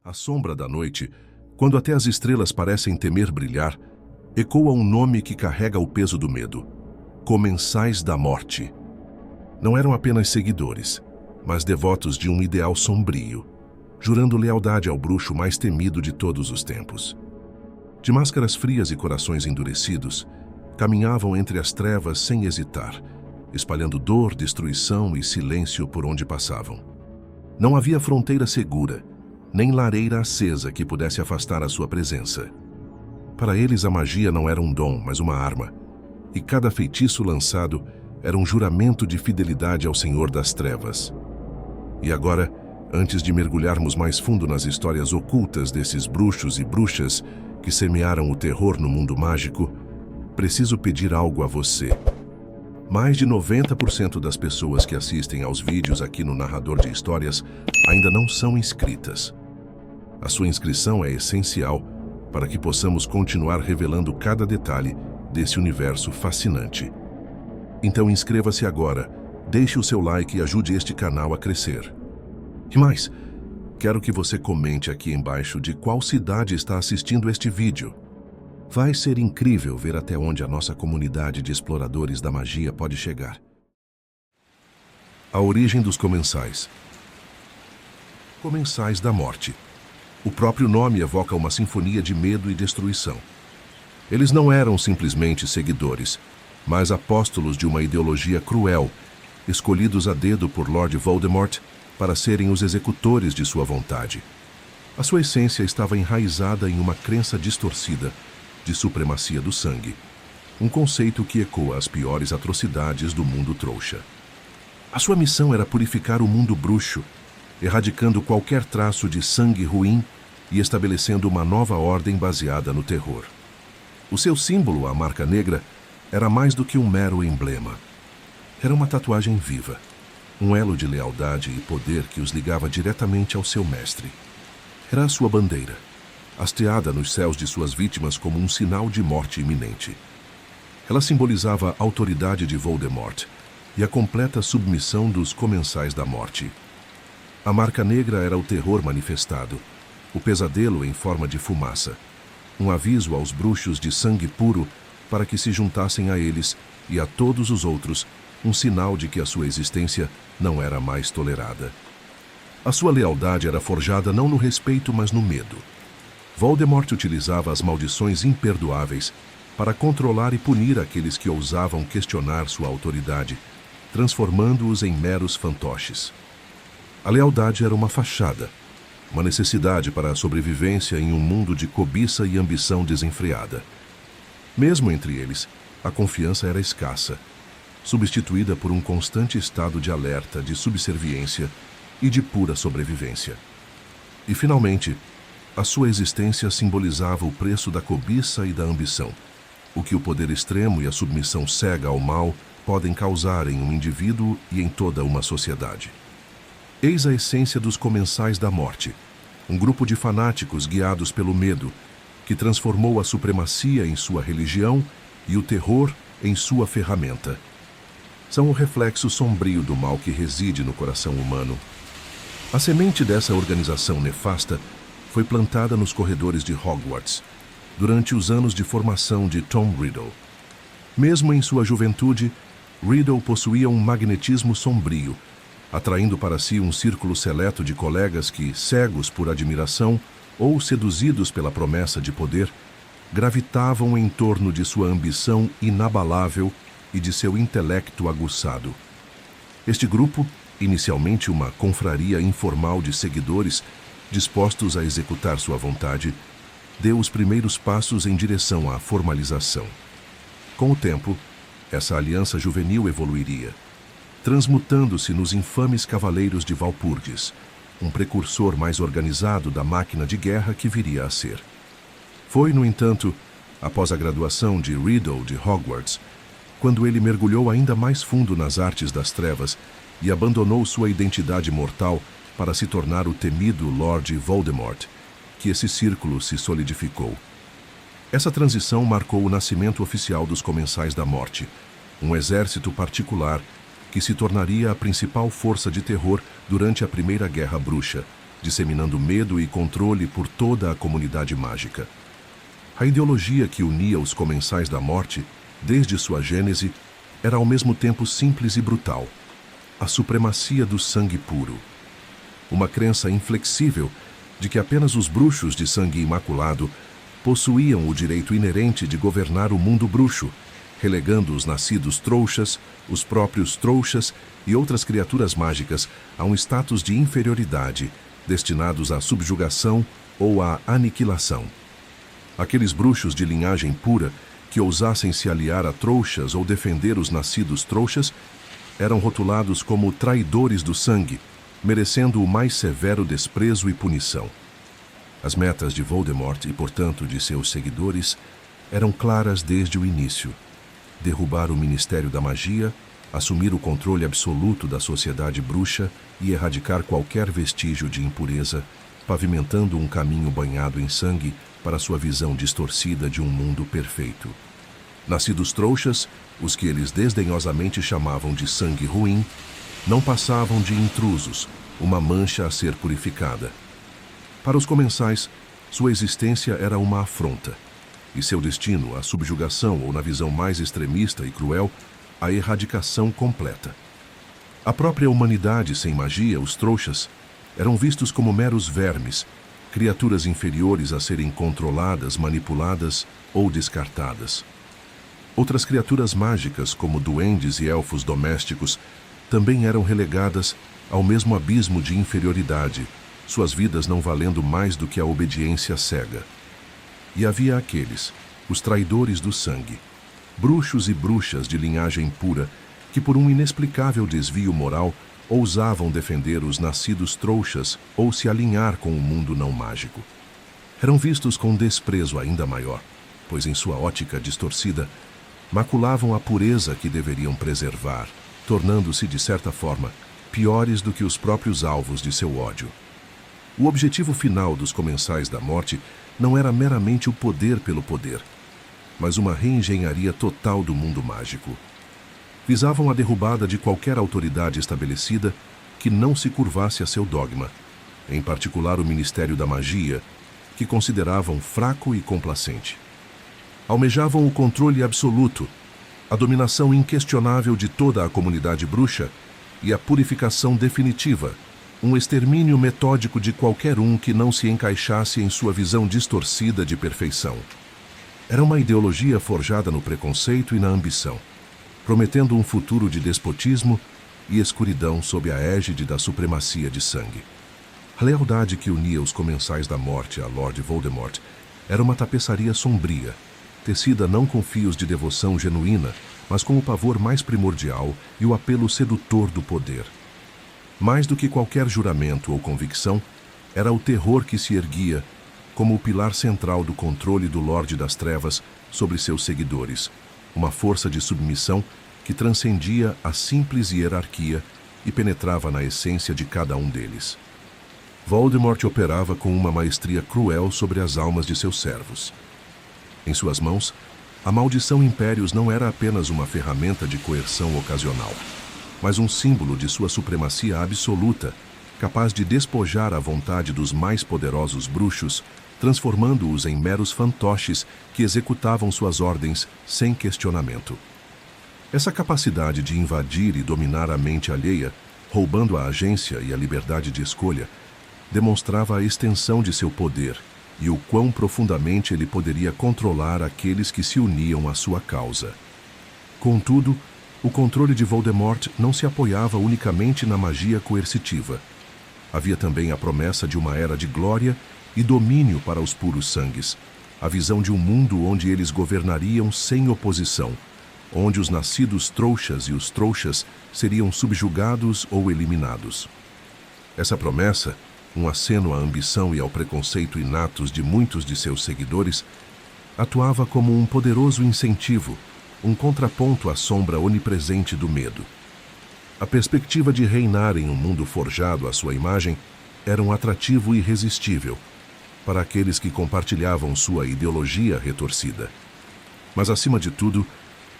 À sombra da noite, quando até as estrelas parecem temer brilhar, ecoa um nome que carrega o peso do medo: Comensais da Morte. Não eram apenas seguidores, mas devotos de um ideal sombrio, jurando lealdade ao bruxo mais temido de todos os tempos. De máscaras frias e corações endurecidos, caminhavam entre as trevas sem hesitar, espalhando dor, destruição e silêncio por onde passavam. Não havia fronteira segura, nem lareira acesa que pudesse afastar a sua presença. Para eles, a magia não era um dom, mas uma arma, e cada feitiço lançado era um juramento de fidelidade ao Senhor das Trevas. E agora, antes de mergulharmos mais fundo nas histórias ocultas desses bruxos e bruxas que semearam o terror no mundo mágico, preciso pedir algo a você. Mais de 90% das pessoas que assistem aos vídeos aqui no Narrador de Histórias ainda não são inscritas. A sua inscrição é essencial para que possamos continuar revelando cada detalhe desse universo fascinante. Então inscreva-se agora, deixe o seu like e ajude este canal a crescer. E mais, quero que você comente aqui embaixo de qual cidade está assistindo este vídeo. Vai ser incrível ver até onde a nossa comunidade de exploradores da magia pode chegar. A origem dos comensais. Comensais da Morte. O próprio nome evoca uma sinfonia de medo e destruição. Eles não eram simplesmente seguidores, mas apóstolos de uma ideologia cruel, escolhidos a dedo por Lord Voldemort para serem os executores de sua vontade. A sua essência estava enraizada em uma crença distorcida de supremacia do sangue, um conceito que ecoa as piores atrocidades do mundo trouxa. A sua missão era purificar o mundo bruxo, erradicando qualquer traço de sangue ruim e estabelecendo uma nova ordem baseada no terror. O seu símbolo, a Marca Negra, era mais do que um mero emblema. Era uma tatuagem viva, um elo de lealdade e poder que os ligava diretamente ao seu mestre. Era a sua bandeira, hasteada nos céus de suas vítimas como um sinal de morte iminente. Ela simbolizava a autoridade de Voldemort e a completa submissão dos Comensais da Morte. A Marca Negra era o terror manifestado, o pesadelo em forma de fumaça, um aviso aos bruxos de sangue puro para que se juntassem a eles e a todos os outros, um sinal de que a sua existência não era mais tolerada. A sua lealdade era forjada não no respeito, mas no medo. Voldemort utilizava as maldições imperdoáveis para controlar e punir aqueles que ousavam questionar sua autoridade, transformando-os em meros fantoches. A lealdade era uma fachada, uma necessidade para a sobrevivência em um mundo de cobiça e ambição desenfreada. Mesmo entre eles, a confiança era escassa, substituída por um constante estado de alerta, de subserviência e de pura sobrevivência. E, finalmente, a sua existência simbolizava o preço da cobiça e da ambição, o que o poder extremo e a submissão cega ao mal podem causar em um indivíduo e em toda uma sociedade. Eis a essência dos Comensais da Morte, um grupo de fanáticos guiados pelo medo, que transformou a supremacia em sua religião e o terror em sua ferramenta. São o reflexo sombrio do mal que reside no coração humano. A semente dessa organização nefasta foi plantada nos corredores de Hogwarts, durante os anos de formação de Tom Riddle. Mesmo em sua juventude, Riddle possuía um magnetismo sombrio, atraindo para si um círculo seleto de colegas que, cegos por admiração ou seduzidos pela promessa de poder, gravitavam em torno de sua ambição inabalável e de seu intelecto aguçado. Este grupo, inicialmente uma confraria informal de seguidores dispostos a executar sua vontade, deu os primeiros passos em direção à formalização. Com o tempo, essa aliança juvenil evoluiria, transmutando-se nos infames Cavaleiros de Valpurgis, um precursor mais organizado da máquina de guerra que viria a ser. Foi, no entanto, após a graduação de Riddle de Hogwarts, quando ele mergulhou ainda mais fundo nas artes das trevas e abandonou sua identidade mortal para se tornar o temido Lord Voldemort, que esse círculo se solidificou. Essa transição marcou o nascimento oficial dos Comensais da Morte, um exército particular que se tornaria a principal força de terror durante a Primeira Guerra Bruxa, disseminando medo e controle por toda a comunidade mágica. A ideologia que unia os Comensais da Morte, desde sua gênese, era ao mesmo tempo simples e brutal: a supremacia do sangue puro. Uma crença inflexível de que apenas os bruxos de sangue imaculado possuíam o direito inerente de governar o mundo bruxo, relegando os nascidos trouxas, os próprios trouxas e outras criaturas mágicas a um status de inferioridade, destinados à subjugação ou à aniquilação. Aqueles bruxos de linhagem pura que ousassem se aliar a trouxas ou defender os nascidos trouxas eram rotulados como traidores do sangue, merecendo o mais severo desprezo e punição. As metas de Voldemort e, portanto, de seus seguidores eram claras desde o início: derrubar o Ministério da Magia, assumir o controle absoluto da sociedade bruxa e erradicar qualquer vestígio de impureza, pavimentando um caminho banhado em sangue para sua visão distorcida de um mundo perfeito. Nascidos trouxas, os que eles desdenhosamente chamavam de sangue ruim, não passavam de intrusos, uma mancha a ser purificada. Para os comensais, sua existência era uma afronta, e seu destino, a subjugação ou, na visão mais extremista e cruel, a erradicação completa. A própria humanidade sem magia, os trouxas, eram vistos como meros vermes, criaturas inferiores a serem controladas, manipuladas ou descartadas. Outras criaturas mágicas, como duendes e elfos domésticos, também eram relegadas ao mesmo abismo de inferioridade, suas vidas não valendo mais do que a obediência cega. E havia aqueles, os traidores do sangue, bruxos e bruxas de linhagem pura, que por um inexplicável desvio moral ousavam defender os nascidos trouxas ou se alinhar com o mundo não mágico. Eram vistos com desprezo ainda maior, pois em sua ótica distorcida, maculavam a pureza que deveriam preservar, tornando-se, de certa forma, piores do que os próprios alvos de seu ódio. O objetivo final dos Comensais da Morte não era meramente o poder pelo poder, mas uma reengenharia total do mundo mágico. Visavam a derrubada de qualquer autoridade estabelecida que não se curvasse a seu dogma, em particular o Ministério da Magia, que consideravam fraco e complacente. Almejavam o controle absoluto, a dominação inquestionável de toda a comunidade bruxa e a purificação definitiva, um extermínio metódico de qualquer um que não se encaixasse em sua visão distorcida de perfeição. Era uma ideologia forjada no preconceito e na ambição, prometendo um futuro de despotismo e escuridão sob a égide da supremacia de sangue. A lealdade que unia os Comensais da Morte a Lord Voldemort era uma tapeçaria sombria, tecida não com fios de devoção genuína, mas com o pavor mais primordial e o apelo sedutor do poder. Mais do que qualquer juramento ou convicção, era o terror que se erguia como o pilar central do controle do Lorde das Trevas sobre seus seguidores, uma força de submissão que transcendia a simples hierarquia e penetrava na essência de cada um deles. Voldemort operava com uma maestria cruel sobre as almas de seus servos. Em suas mãos, a maldição Impérios não era apenas uma ferramenta de coerção ocasional, mas um símbolo de sua supremacia absoluta, capaz de despojar a vontade dos mais poderosos bruxos, transformando-os em meros fantoches que executavam suas ordens sem questionamento. Essa capacidade de invadir e dominar a mente alheia, roubando a agência e a liberdade de escolha, demonstrava a extensão de seu poder e o quão profundamente ele poderia controlar aqueles que se uniam à sua causa. Contudo, o controle de Voldemort não se apoiava unicamente na magia coercitiva. Havia também a promessa de uma era de glória e domínio para os puros sangues, a visão de um mundo onde eles governariam sem oposição, onde os nascidos trouxas e os trouxas seriam subjugados ou eliminados. Essa promessa, um aceno à ambição e ao preconceito inatos de muitos de seus seguidores, atuava como um poderoso incentivo, um contraponto à sombra onipresente do medo. A perspectiva de reinar em um mundo forjado à sua imagem era um atrativo irresistível para aqueles que compartilhavam sua ideologia retorcida. Mas, acima de tudo,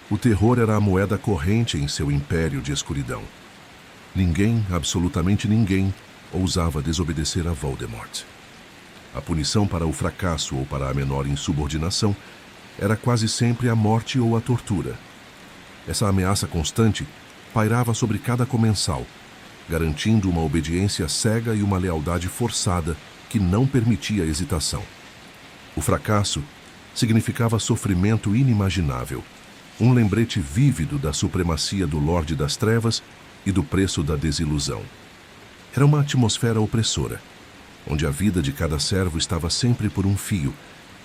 o terror era a moeda corrente em seu império de escuridão. Ninguém, absolutamente ninguém, ousava desobedecer a Voldemort. A punição para o fracasso ou para a menor insubordinação era quase sempre a morte ou a tortura. Essa ameaça constante pairava sobre cada comensal, garantindo uma obediência cega e uma lealdade forçada que não permitia hesitação. O fracasso significava sofrimento inimaginável, um lembrete vívido da supremacia do Lorde das Trevas e do preço da desilusão. Era uma atmosfera opressora, onde a vida de cada servo estava sempre por um fio,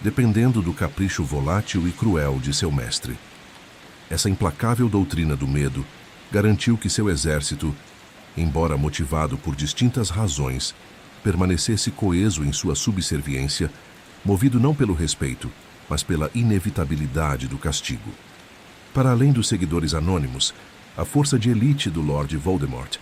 dependendo do capricho volátil e cruel de seu mestre. Essa implacável doutrina do medo garantiu que seu exército, embora motivado por distintas razões, permanecesse coeso em sua subserviência, movido não pelo respeito, mas pela inevitabilidade do castigo. Para além dos seguidores anônimos, a força de elite do Lord Voldemort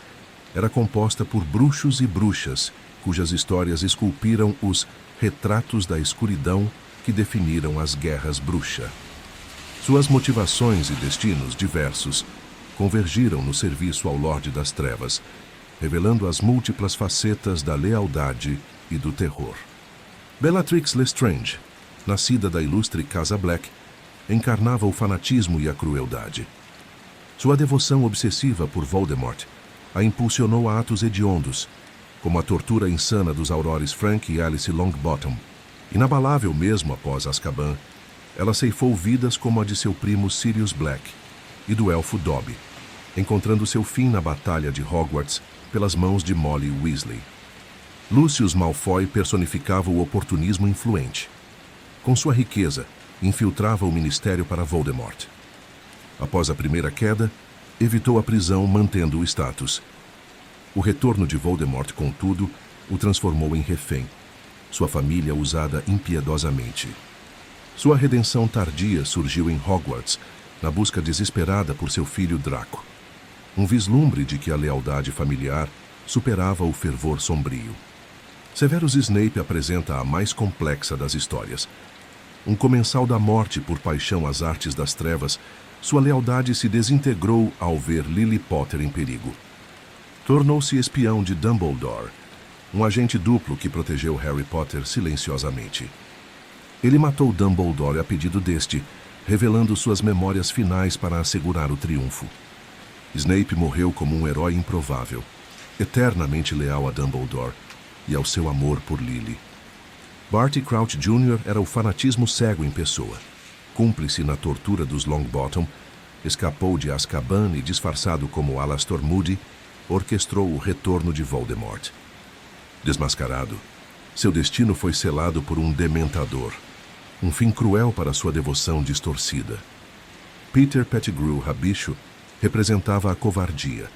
era composta por bruxos e bruxas, cujas histórias esculpiram os retratos da escuridão que definiram as guerras bruxa. Suas motivações e destinos diversos convergiram no serviço ao Lorde das Trevas, revelando as múltiplas facetas da lealdade e do terror. Bellatrix Lestrange, nascida da ilustre Casa Black, encarnava o fanatismo e a crueldade. Sua devoção obsessiva por Voldemort a impulsionou a atos hediondos, como a tortura insana dos Aurores Frank e Alice Longbottom. Inabalável mesmo após Azkaban, ela ceifou vidas como a de seu primo Sirius Black e do elfo Dobby, encontrando seu fim na Batalha de Hogwarts pelas mãos de Molly Weasley. Lucius Malfoy personificava o oportunismo influente. Com sua riqueza, infiltrava o ministério para Voldemort. Após a primeira queda, evitou a prisão mantendo o status. O retorno de Voldemort, contudo, o transformou em refém, sua família usada impiedosamente. Sua redenção tardia surgiu em Hogwarts, na busca desesperada por seu filho Draco. Um vislumbre de que a lealdade familiar superava o fervor sombrio. Severus Snape apresenta a mais complexa das histórias. Um comensal da morte por paixão às artes das trevas, sua lealdade se desintegrou ao ver Lily Potter em perigo. Tornou-se espião de Dumbledore, um agente duplo que protegeu Harry Potter silenciosamente. Ele matou Dumbledore a pedido deste, revelando suas memórias finais para assegurar o triunfo. Snape morreu como um herói improvável, eternamente leal a Dumbledore e ao seu amor por Lily. Barty Crouch Jr. era o fanatismo cego em pessoa. Cúmplice na tortura dos Longbottom, escapou de Azkaban e, disfarçado como Alastor Moody, orquestrou o retorno de Voldemort. Desmascarado, seu destino foi selado por um dementador, um fim cruel para sua devoção distorcida. Peter Pettigrew Rabicho representava a covardia.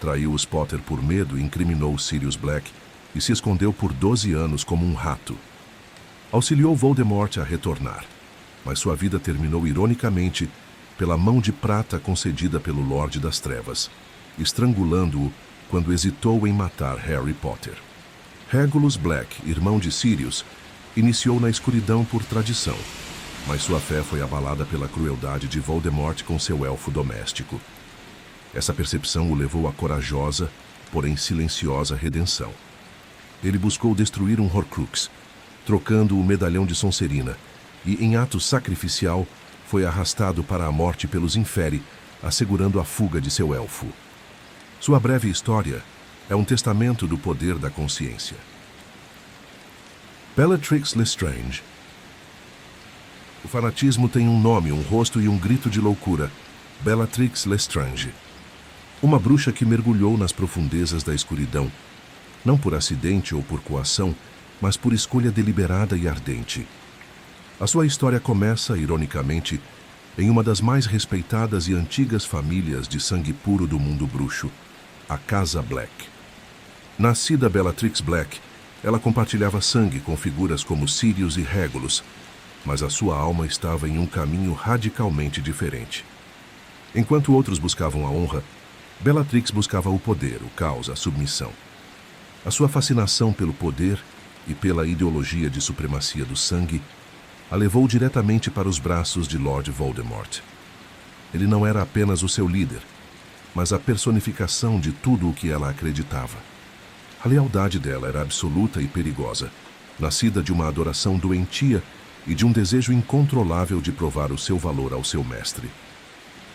Traiu os Potter por medo e incriminou Sirius Black e se escondeu por 12 anos como um rato. Auxiliou Voldemort a retornar, mas sua vida terminou ironicamente pela mão de prata concedida pelo Lorde das Trevas, estrangulando-o quando hesitou em matar Harry Potter. Regulus Black, irmão de Sirius, iniciou na escuridão por tradição, mas sua fé foi abalada pela crueldade de Voldemort com seu elfo doméstico. Essa percepção o levou à corajosa, porém silenciosa redenção. Ele buscou destruir um Horcrux, trocando o medalhão de Sonserina, e, em ato sacrificial, foi arrastado para a morte pelos Inferi, assegurando a fuga de seu elfo. Sua breve história é um testamento do poder da consciência. Bellatrix Lestrange. O fanatismo tem um nome, um rosto e um grito de loucura. Bellatrix Lestrange. Uma bruxa que mergulhou nas profundezas da escuridão, não por acidente ou por coação, mas por escolha deliberada e ardente. A sua história começa, ironicamente, em uma das mais respeitadas e antigas famílias de sangue puro do mundo bruxo, a Casa Black. Nascida Bellatrix Black, ela compartilhava sangue com figuras como Sirius e Regulus, mas a sua alma estava em um caminho radicalmente diferente. Enquanto outros buscavam a honra, Bellatrix buscava o poder, o caos, a submissão. A sua fascinação pelo poder e pela ideologia de supremacia do sangue a levou diretamente para os braços de Lord Voldemort. Ele não era apenas o seu líder, mas a personificação de tudo o que ela acreditava. A lealdade dela era absoluta e perigosa, nascida de uma adoração doentia e de um desejo incontrolável de provar o seu valor ao seu mestre.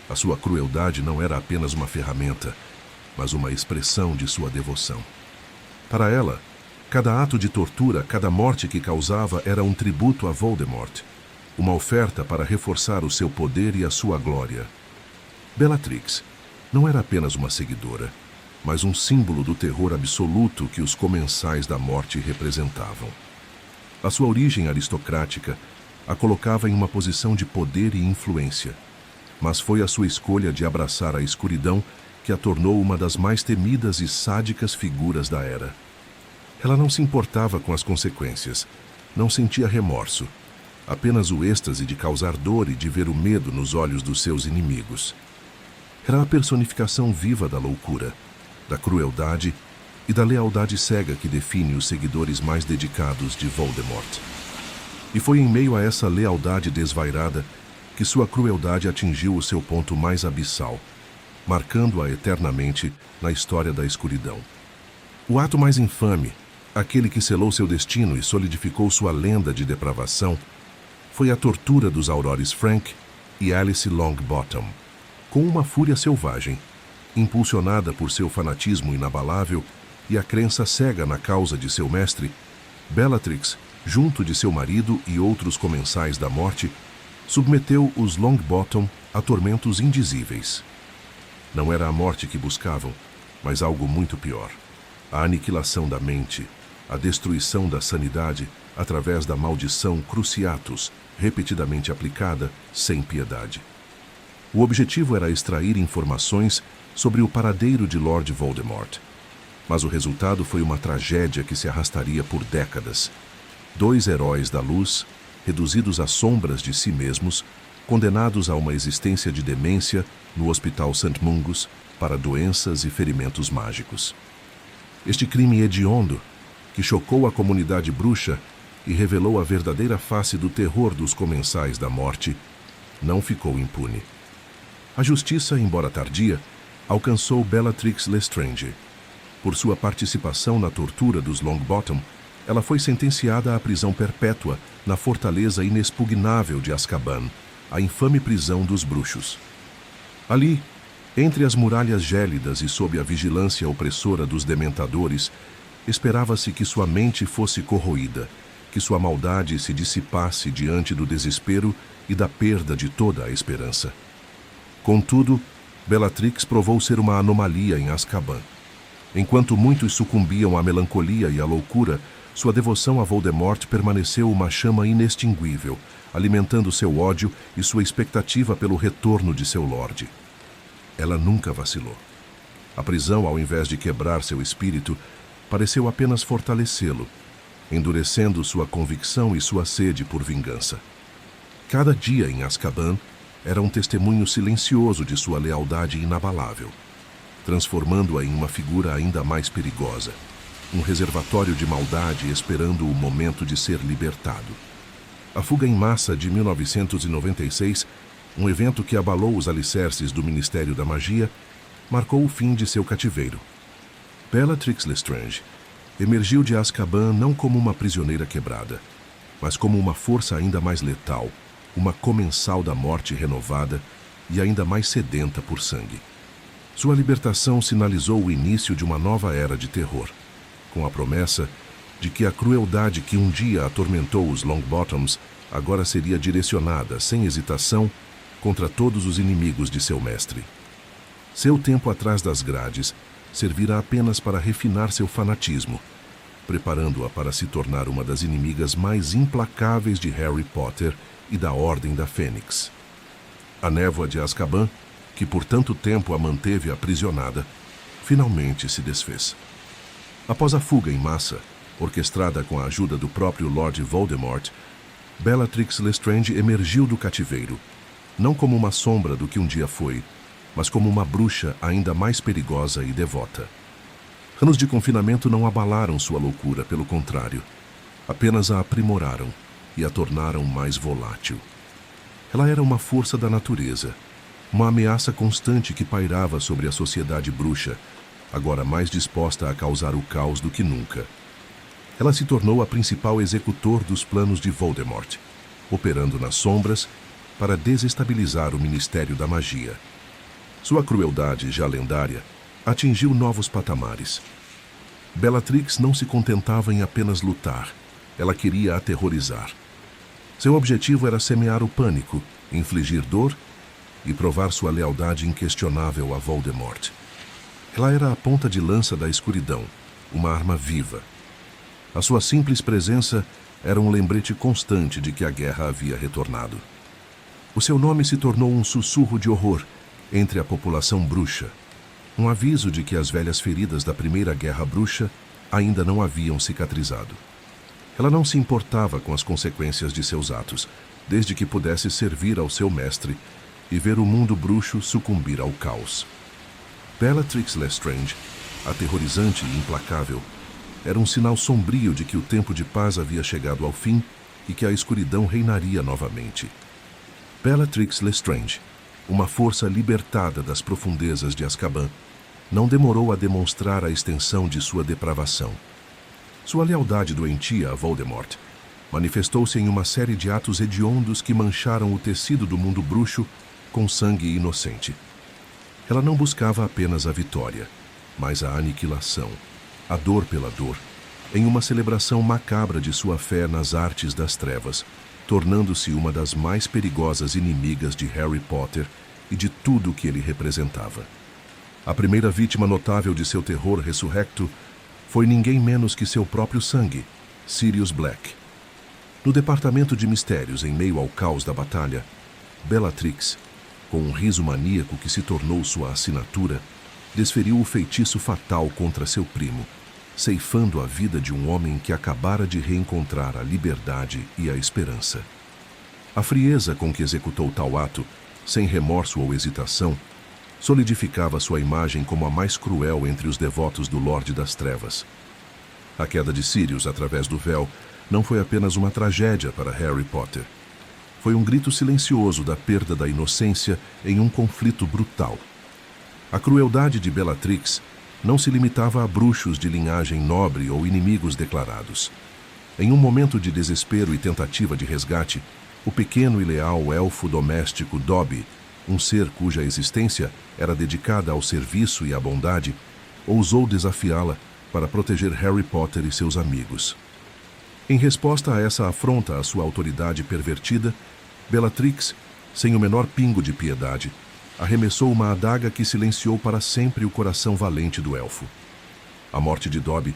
A sua crueldade não era apenas uma ferramenta, mas uma expressão de sua devoção. Para ela, cada ato de tortura, cada morte que causava era um tributo a Voldemort, uma oferta para reforçar o seu poder e a sua glória. Bellatrix não era apenas uma seguidora, mas um símbolo do terror absoluto que os comensais da morte representavam. A sua origem aristocrática a colocava em uma posição de poder e influência, mas foi a sua escolha de abraçar a escuridão que a tornou uma das mais temidas e sádicas figuras da era. Ela não se importava com as consequências, não sentia remorso, apenas o êxtase de causar dor e de ver o medo nos olhos dos seus inimigos. Era a personificação viva da loucura, da crueldade e da lealdade cega que define os seguidores mais dedicados de Voldemort. E foi em meio a essa lealdade desvairada que sua crueldade atingiu o seu ponto mais abissal, marcando-a eternamente na história da escuridão. O ato mais infame, aquele que selou seu destino e solidificou sua lenda de depravação, foi a tortura dos Aurores Frank e Alice Longbottom. Com uma fúria selvagem, impulsionada por seu fanatismo inabalável e a crença cega na causa de seu mestre, Bellatrix, junto de seu marido e outros comensais da morte, submeteu os Longbottom a tormentos indizíveis. Não era a morte que buscavam, mas algo muito pior: a aniquilação da mente, a destruição da sanidade através da maldição Cruciatus, repetidamente aplicada sem piedade. O objetivo era extrair informações sobre o paradeiro de Lord Voldemort, mas o resultado foi uma tragédia que se arrastaria por décadas. 2 heróis da luz, reduzidos a sombras de si mesmos, condenados a uma existência de demência no Hospital St. Mungus para doenças e ferimentos mágicos. Este crime hediondo, que chocou a comunidade bruxa e revelou a verdadeira face do terror dos comensais da morte, não ficou impune. A justiça, embora tardia, alcançou Bellatrix Lestrange. Por sua participação na tortura dos Longbottom, ela foi sentenciada à prisão perpétua na fortaleza inexpugnável de Azkaban, a infame prisão dos bruxos. Ali, entre as muralhas gélidas e sob a vigilância opressora dos dementadores, esperava-se que sua mente fosse corroída, que sua maldade se dissipasse diante do desespero e da perda de toda a esperança. Contudo, Bellatrix provou ser uma anomalia em Azkaban. Enquanto muitos sucumbiam à melancolia e à loucura, sua devoção a Voldemort permaneceu uma chama inextinguível, alimentando seu ódio e sua expectativa pelo retorno de seu Lorde. Ela nunca vacilou. A prisão, ao invés de quebrar seu espírito, pareceu apenas fortalecê-lo, endurecendo sua convicção e sua sede por vingança. Cada dia em Azkaban era um testemunho silencioso de sua lealdade inabalável, transformando-a em uma figura ainda mais perigosa, um reservatório de maldade esperando o momento de ser libertado. A fuga em massa de 1996, um evento que abalou os alicerces do Ministério da Magia, marcou o fim de seu cativeiro. Bellatrix Lestrange emergiu de Azkaban não como uma prisioneira quebrada, mas como uma força ainda mais letal, uma comensal da morte renovada e ainda mais sedenta por sangue. Sua libertação sinalizou o início de uma nova era de terror, com a promessa de que a crueldade que um dia atormentou os Longbottoms agora seria direcionada, sem hesitação, contra todos os inimigos de seu mestre. Seu tempo atrás das grades servira apenas para refinar seu fanatismo, preparando-a para se tornar uma das inimigas mais implacáveis de Harry Potter e da Ordem da Fênix. A névoa de Azkaban, que por tanto tempo a manteve aprisionada, finalmente se desfez. Após a fuga em massa, orquestrada com a ajuda do próprio Lord Voldemort, Bellatrix Lestrange emergiu do cativeiro, não como uma sombra do que um dia foi, mas como uma bruxa ainda mais perigosa e devota. Anos de confinamento não abalaram sua loucura, pelo contrário, apenas a aprimoraram e a tornaram mais volátil. Ela era uma força da natureza, uma ameaça constante que pairava sobre a sociedade bruxa, agora mais disposta a causar o caos do que nunca. Ela se tornou a principal executor dos planos de Voldemort, operando nas sombras para desestabilizar o Ministério da Magia. Sua crueldade, já lendária, atingiu novos patamares. Bellatrix não se contentava em apenas lutar, ela queria aterrorizar. Seu objetivo era semear o pânico, infligir dor e provar sua lealdade inquestionável a Voldemort. Ela era a ponta de lança da escuridão, uma arma viva. A sua simples presença era um lembrete constante de que a guerra havia retornado. O seu nome se tornou um sussurro de horror entre a população bruxa, um aviso de que as velhas feridas da Primeira Guerra Bruxa ainda não haviam cicatrizado. Ela não se importava com as consequências de seus atos, desde que pudesse servir ao seu mestre e ver o mundo bruxo sucumbir ao caos. Bellatrix Lestrange, aterrorizante e implacável, era um sinal sombrio de que o tempo de paz havia chegado ao fim e que a escuridão reinaria novamente. Bellatrix Lestrange, uma força libertada das profundezas de Azkaban, não demorou a demonstrar a extensão de sua depravação. Sua lealdade doentia a Voldemort manifestou-se em uma série de atos hediondos que mancharam o tecido do mundo bruxo com sangue inocente. Ela não buscava apenas a vitória, mas a aniquilação, a dor pela dor, em uma celebração macabra de sua fé nas artes das trevas, tornando-se uma das mais perigosas inimigas de Harry Potter e de tudo o que ele representava. A primeira vítima notável de seu terror ressurrecto foi ninguém menos que seu próprio sangue, Sirius Black. No departamento de mistérios, em meio ao caos da batalha, Bellatrix, com um riso maníaco que se tornou sua assinatura, desferiu o feitiço fatal contra seu primo, ceifando a vida de um homem que acabara de reencontrar a liberdade e a esperança. A frieza com que executou tal ato, sem remorso ou hesitação, solidificava sua imagem como a mais cruel entre os devotos do Lorde das Trevas. A queda de Sirius através do véu não foi apenas uma tragédia para Harry Potter. Foi um grito silencioso da perda da inocência em um conflito brutal. A crueldade de Bellatrix não se limitava a bruxos de linhagem nobre ou inimigos declarados. Em um momento de desespero e tentativa de resgate, o pequeno e leal elfo doméstico Dobby, um ser cuja existência era dedicada ao serviço e à bondade, ousou desafiá-la para proteger Harry Potter e seus amigos. Em resposta a essa afronta à sua autoridade pervertida, Bellatrix, sem o menor pingo de piedade, arremessou uma adaga que silenciou para sempre o coração valente do elfo. A morte de Dobby,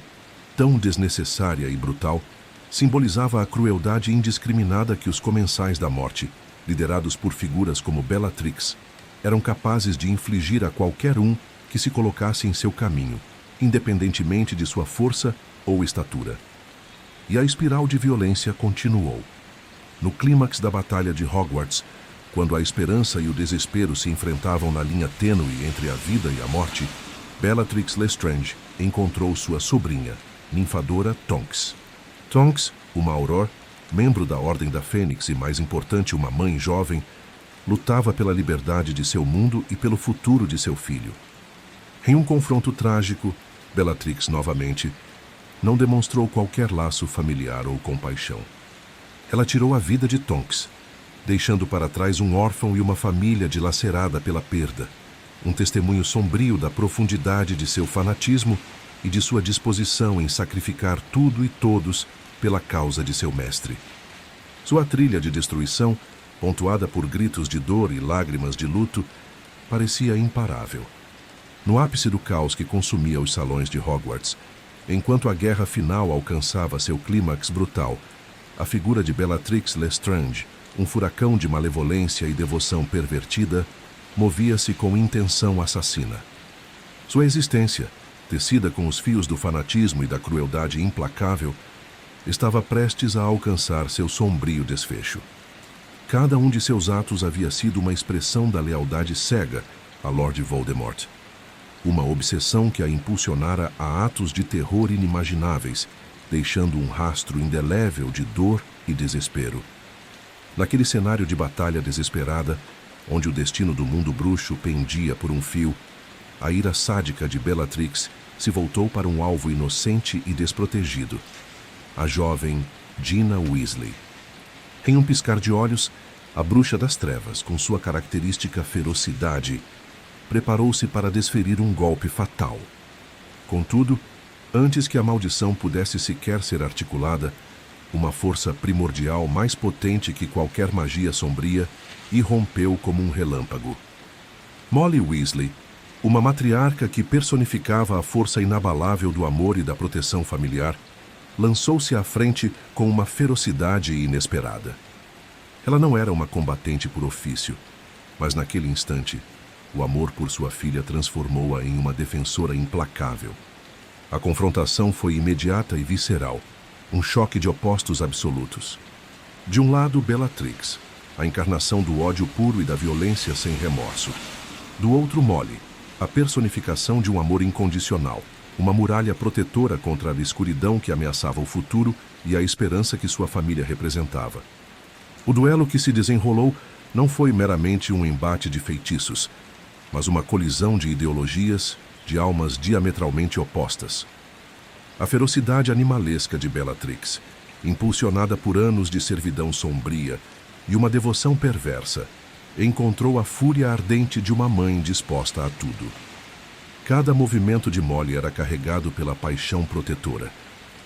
tão desnecessária e brutal, simbolizava a crueldade indiscriminada que os comensais da morte, liderados por figuras como Bellatrix, eram capazes de infligir a qualquer um que se colocasse em seu caminho, independentemente de sua força ou estatura. E a espiral de violência continuou. No clímax da Batalha de Hogwarts, quando a esperança e o desespero se enfrentavam na linha tênue entre a vida e a morte, Bellatrix Lestrange encontrou sua sobrinha, ninfadora Tonks. Tonks, uma Auror, membro da Ordem da Fênix e, mais importante, uma mãe jovem, lutava pela liberdade de seu mundo e pelo futuro de seu filho. Em um confronto trágico, Bellatrix, novamente, não demonstrou qualquer laço familiar ou compaixão. Ela tirou a vida de Tonks, deixando para trás um órfão e uma família dilacerada pela perda, um testemunho sombrio da profundidade de seu fanatismo e de sua disposição em sacrificar tudo e todos pela causa de seu mestre. Sua trilha de destruição, pontuada por gritos de dor e lágrimas de luto, parecia imparável. No ápice do caos que consumia os salões de Hogwarts, enquanto a guerra final alcançava seu clímax brutal, a figura de Bellatrix Lestrange, um furacão de malevolência e devoção pervertida, movia-se com intenção assassina. Sua existência, tecida com os fios do fanatismo e da crueldade implacável, estava prestes a alcançar seu sombrio desfecho. Cada um de seus atos havia sido uma expressão da lealdade cega a Lord Voldemort. Uma obsessão que a impulsionara a atos de terror inimagináveis, deixando um rastro indelével de dor e desespero. Naquele cenário de batalha desesperada, onde o destino do mundo bruxo pendia por um fio, a ira sádica de Bellatrix se voltou para um alvo inocente e desprotegido, a jovem Gina Weasley. Em um piscar de olhos, a bruxa das trevas, com sua característica ferocidade, preparou-se para desferir um golpe fatal. Contudo, antes que a maldição pudesse sequer ser articulada, uma força primordial mais potente que qualquer magia sombria irrompeu como um relâmpago. Molly Weasley, uma matriarca que personificava a força inabalável do amor e da proteção familiar, lançou-se à frente com uma ferocidade inesperada. Ela não era uma combatente por ofício, mas naquele instante, o amor por sua filha transformou-a em uma defensora implacável. A confrontação foi imediata e visceral, um choque de opostos absolutos. De um lado, Bellatrix, a encarnação do ódio puro e da violência sem remorso. Do outro, Molly, a personificação de um amor incondicional, uma muralha protetora contra a escuridão que ameaçava o futuro e a esperança que sua família representava. O duelo que se desenrolou não foi meramente um embate de feitiços, mas uma colisão de ideologias, de almas diametralmente opostas. A ferocidade animalesca de Bellatrix, impulsionada por anos de servidão sombria e uma devoção perversa, encontrou a fúria ardente de uma mãe disposta a tudo. Cada movimento de Molly era carregado pela paixão protetora,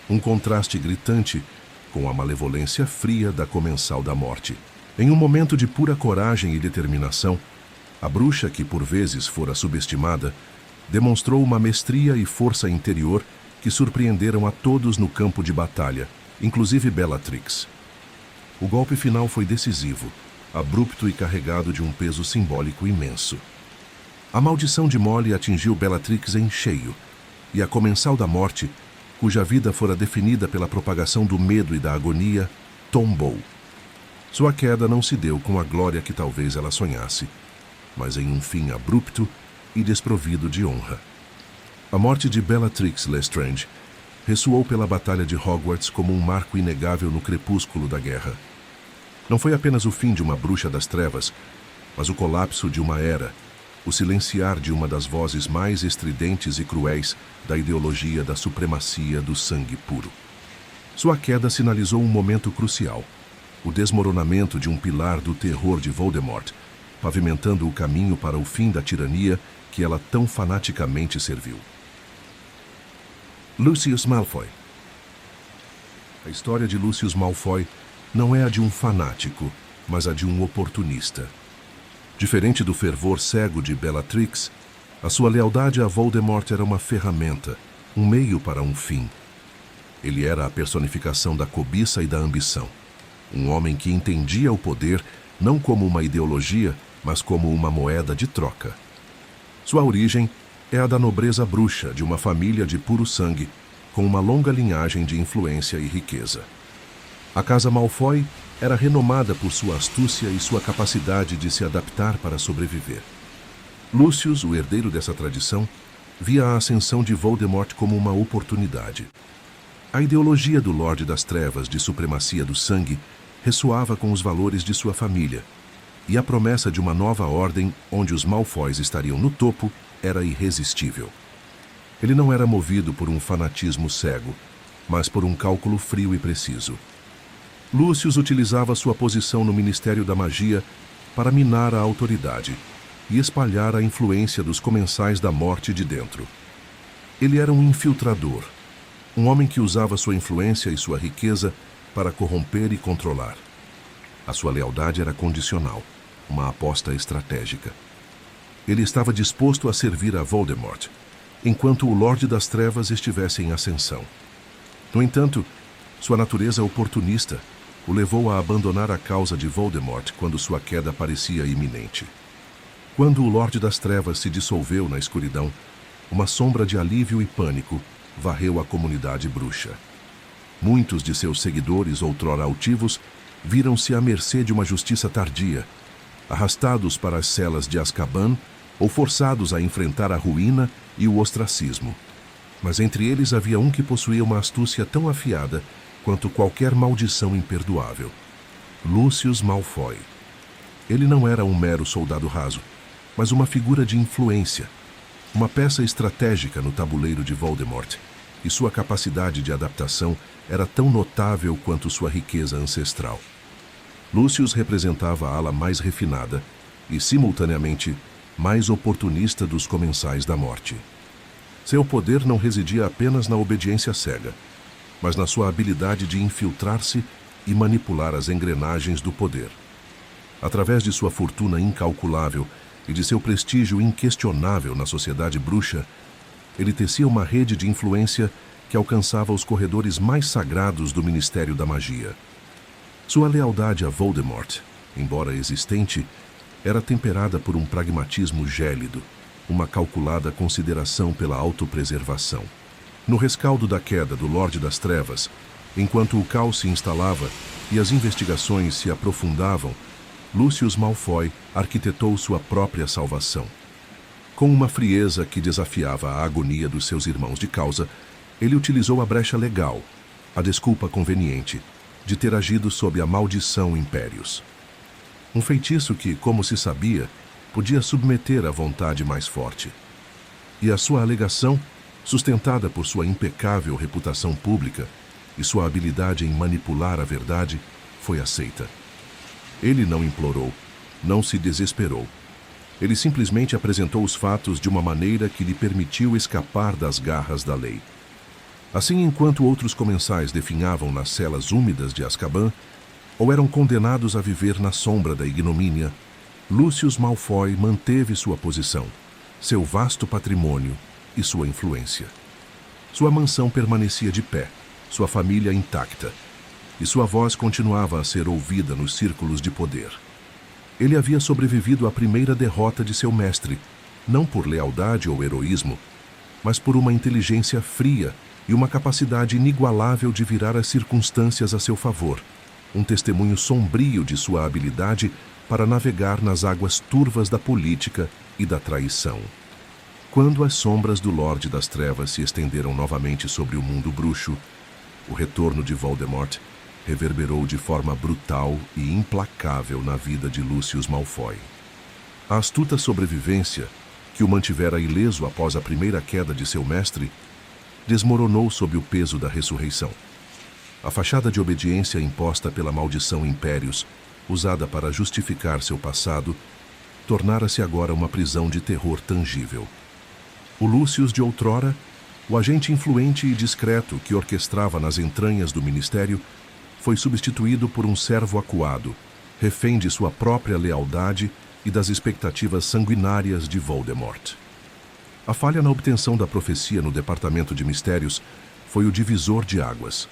um contraste gritante com a malevolência fria da comensal da morte. Em um momento de pura coragem e determinação, a bruxa, que por vezes fora subestimada, demonstrou uma mestria e força interior que surpreenderam a todos no campo de batalha, inclusive Bellatrix. O golpe final foi decisivo, abrupto e carregado de um peso simbólico imenso. A maldição de Molly atingiu Bellatrix em cheio, e a comensal da morte, cuja vida fora definida pela propagação do medo e da agonia, tombou. Sua queda não se deu com a glória que talvez ela sonhasse, mas em um fim abrupto e desprovido de honra. A morte de Bellatrix Lestrange ressoou pela Batalha de Hogwarts como um marco inegável no crepúsculo da guerra. Não foi apenas o fim de uma bruxa das trevas, mas o colapso de uma era, o silenciar de uma das vozes mais estridentes e cruéis da ideologia da supremacia do sangue puro. Sua queda sinalizou um momento crucial, o desmoronamento de um pilar do terror de Voldemort, pavimentando o caminho para o fim da tirania que ela tão fanaticamente serviu. Lucius Malfoy. A história de Lucius Malfoy não é a de um fanático, mas a de um oportunista. Diferente do fervor cego de Bellatrix, a sua lealdade a Voldemort era uma ferramenta, um meio para um fim. Ele era a personificação da cobiça e da ambição. Um homem que entendia o poder não como uma ideologia, mas como uma moeda de troca. Sua origem é a da nobreza bruxa de uma família de puro sangue, com uma longa linhagem de influência e riqueza. A casa Malfoy era renomada por sua astúcia e sua capacidade de se adaptar para sobreviver. Lucius, o herdeiro dessa tradição, via a ascensão de Voldemort como uma oportunidade. A ideologia do Lorde das Trevas de supremacia do sangue ressoava com os valores de sua família, e a promessa de uma nova ordem onde os Malfoys estariam no topo era irresistível. Ele não era movido por um fanatismo cego, mas por um cálculo frio e preciso. Lucius utilizava sua posição no Ministério da Magia para minar a autoridade e espalhar a influência dos comensais da morte de dentro. Ele era um infiltrador, um homem que usava sua influência e sua riqueza para corromper e controlar. A sua lealdade era condicional, uma aposta estratégica. Ele estava disposto a servir a Voldemort, enquanto o Lorde das Trevas estivesse em ascensão. No entanto, sua natureza oportunista o levou a abandonar a causa de Voldemort quando sua queda parecia iminente. Quando o Lorde das Trevas se dissolveu na escuridão, uma sombra de alívio e pânico varreu a comunidade bruxa. Muitos de seus seguidores, outrora altivos, viram-se à mercê de uma justiça tardia, arrastados para as celas de Azkaban ou forçados a enfrentar a ruína e o ostracismo. Mas entre eles havia um que possuía uma astúcia tão afiada quanto qualquer maldição imperdoável: Lucius Malfoy. Ele não era um mero soldado raso, mas uma figura de influência, uma peça estratégica no tabuleiro de Voldemort, e sua capacidade de adaptação era tão notável quanto sua riqueza ancestral. Lucius representava a ala mais refinada e, simultaneamente, mais oportunista dos comensais da morte. Seu poder não residia apenas na obediência cega, mas na sua habilidade de infiltrar-se e manipular as engrenagens do poder. Através de sua fortuna incalculável e de seu prestígio inquestionável na sociedade bruxa, ele tecia uma rede de influência que alcançava os corredores mais sagrados do Ministério da Magia. Sua lealdade a Voldemort, embora existente, era temperada por um pragmatismo gélido, uma calculada consideração pela autopreservação. No rescaldo da queda do Lorde das Trevas, enquanto o caos se instalava e as investigações se aprofundavam, Lucius Malfoy arquitetou sua própria salvação. Com uma frieza que desafiava a agonia dos seus irmãos de causa, ele utilizou a brecha legal, a desculpa conveniente, de ter agido sob a maldição Impérios. Um feitiço que, como se sabia, podia submeter a vontade mais forte. E a sua alegação, sustentada por sua impecável reputação pública e sua habilidade em manipular a verdade, foi aceita. Ele não implorou, não se desesperou. Ele simplesmente apresentou os fatos de uma maneira que lhe permitiu escapar das garras da lei. Assim, enquanto outros comensais definhavam nas celas úmidas de Azkaban, ou eram condenados a viver na sombra da ignomínia, Lucius Malfoy manteve sua posição, seu vasto patrimônio e sua influência. Sua mansão permanecia de pé, sua família intacta, e sua voz continuava a ser ouvida nos círculos de poder. Ele havia sobrevivido à primeira derrota de seu mestre, não por lealdade ou heroísmo, mas por uma inteligência fria e uma capacidade inigualável de virar as circunstâncias a seu favor, um testemunho sombrio de sua habilidade para navegar nas águas turvas da política e da traição. Quando as sombras do Lorde das Trevas se estenderam novamente sobre o mundo bruxo, o retorno de Voldemort reverberou de forma brutal e implacável na vida de Lucius Malfoy. A astuta sobrevivência, que o mantivera ileso após a primeira queda de seu mestre, desmoronou sob o peso da ressurreição. A fachada de obediência imposta pela maldição Impérios, usada para justificar seu passado, tornara-se agora uma prisão de terror tangível. O Lucius de outrora, o agente influente e discreto que orquestrava nas entranhas do ministério, foi substituído por um servo acuado, refém de sua própria lealdade e das expectativas sanguinárias de Voldemort. A falha na obtenção da profecia no Departamento de Mistérios foi o divisor de águas,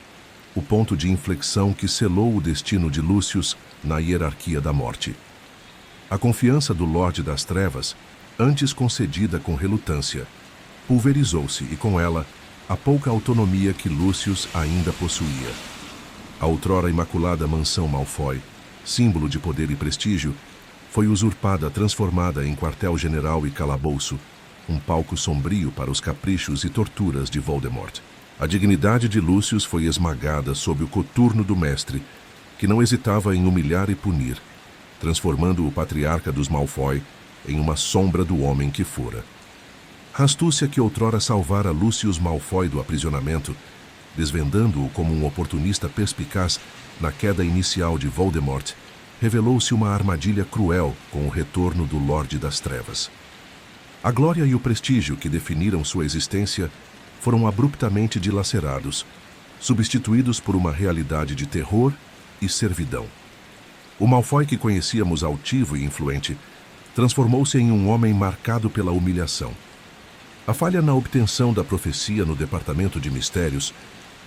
o ponto de inflexão que selou o destino de Lucius na hierarquia da morte. A confiança do Lorde das Trevas, antes concedida com relutância, pulverizou-se e, com ela, a pouca autonomia que Lucius ainda possuía. A outrora imaculada mansão Malfoy, símbolo de poder e prestígio, foi usurpada, transformada em quartel-general e calabouço, um palco sombrio para os caprichos e torturas de Voldemort. A dignidade de Lucius foi esmagada sob o coturno do mestre, que não hesitava em humilhar e punir, transformando o patriarca dos Malfoy em uma sombra do homem que fora. A astúcia que outrora salvara Lucius Malfoy do aprisionamento, desvendando-o como um oportunista perspicaz na queda inicial de Voldemort, revelou-se uma armadilha cruel com o retorno do Lorde das Trevas. A glória e o prestígio que definiram sua existência foram abruptamente dilacerados, substituídos por uma realidade de terror e servidão. O Malfoy que conhecíamos altivo e influente transformou-se em um homem marcado pela humilhação. A falha na obtenção da profecia no Departamento de Mistérios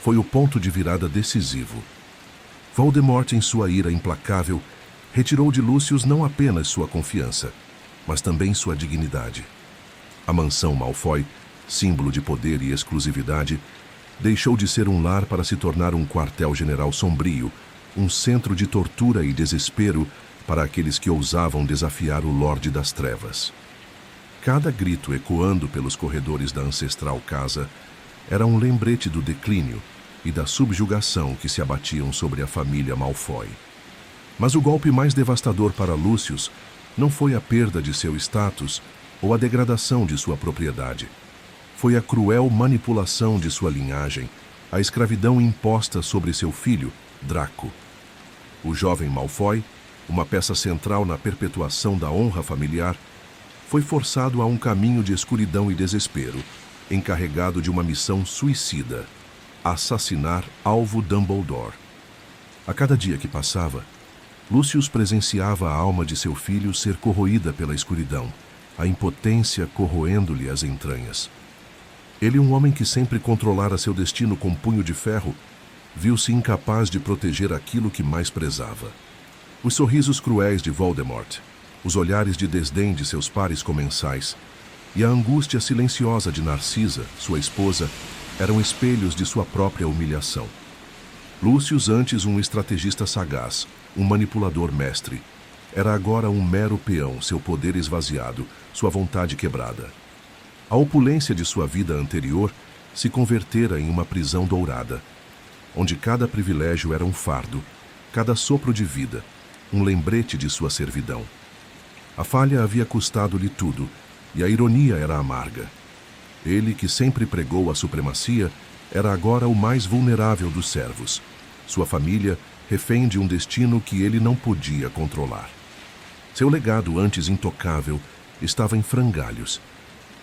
foi o ponto de virada decisivo. Voldemort, em sua ira implacável, retirou de Lucius não apenas sua confiança, mas também sua dignidade. A mansão Malfoy, símbolo de poder e exclusividade, deixou de ser um lar para se tornar um quartel-general sombrio, um centro de tortura e desespero para aqueles que ousavam desafiar o Lorde das Trevas. Cada grito ecoando pelos corredores da ancestral casa era um lembrete do declínio e da subjugação que se abatiam sobre a família Malfoy. Mas o golpe mais devastador para Lucius não foi a perda de seu status, ou a degradação de sua propriedade. Foi a cruel manipulação de sua linhagem, a escravidão imposta sobre seu filho, Draco. O jovem Malfoy, uma peça central na perpetuação da honra familiar, foi forçado a um caminho de escuridão e desespero, encarregado de uma missão suicida: assassinar Alvo Dumbledore. A cada dia que passava, Lucius presenciava a alma de seu filho ser corroída pela escuridão, a impotência corroendo-lhe as entranhas. Ele, um homem que sempre controlara seu destino com punho de ferro, viu-se incapaz de proteger aquilo que mais prezava. Os sorrisos cruéis de Voldemort, os olhares de desdém de seus pares comensais e a angústia silenciosa de Narcisa, sua esposa, eram espelhos de sua própria humilhação. Lucius, antes um estrategista sagaz, um manipulador mestre, era agora um mero peão, seu poder esvaziado, sua vontade quebrada. A opulência de sua vida anterior se convertera em uma prisão dourada, onde cada privilégio era um fardo, cada sopro de vida, um lembrete de sua servidão. A falha havia custado-lhe tudo, e a ironia era amarga. Ele, que sempre pregou a supremacia, era agora o mais vulnerável dos servos. Sua família, refém de um destino que ele não podia controlar. Seu legado, antes intocável, estava em frangalhos,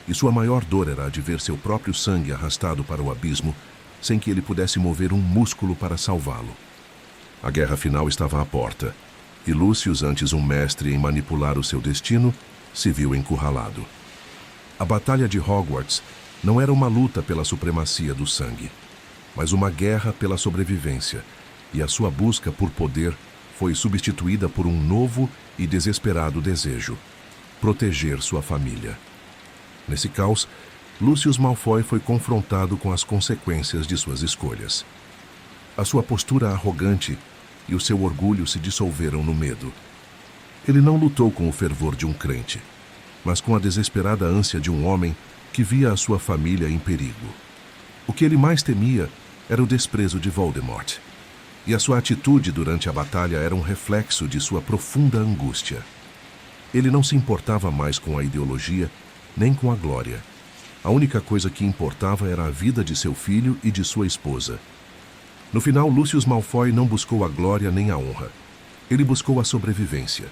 e sua maior dor era a de ver seu próprio sangue arrastado para o abismo, sem que ele pudesse mover um músculo para salvá-lo. A guerra final estava à porta, e Lucius, antes um mestre em manipular o seu destino, se viu encurralado. A Batalha de Hogwarts não era uma luta pela supremacia do sangue, mas uma guerra pela sobrevivência, e a sua busca por poder foi substituída por um novo e desesperado desejo: proteger sua família. Nesse caos, Lucius Malfoy foi confrontado com as consequências de suas escolhas. A sua postura arrogante e o seu orgulho se dissolveram no medo. Ele não lutou com o fervor de um crente, mas com a desesperada ânsia de um homem que via a sua família em perigo. O que ele mais temia era o desprezo de Voldemort, e a sua atitude durante a batalha era um reflexo de sua profunda angústia. Ele não se importava mais com a ideologia, nem com a glória. A única coisa que importava era a vida de seu filho e de sua esposa. No final, Lucius Malfoy não buscou a glória nem a honra. Ele buscou a sobrevivência.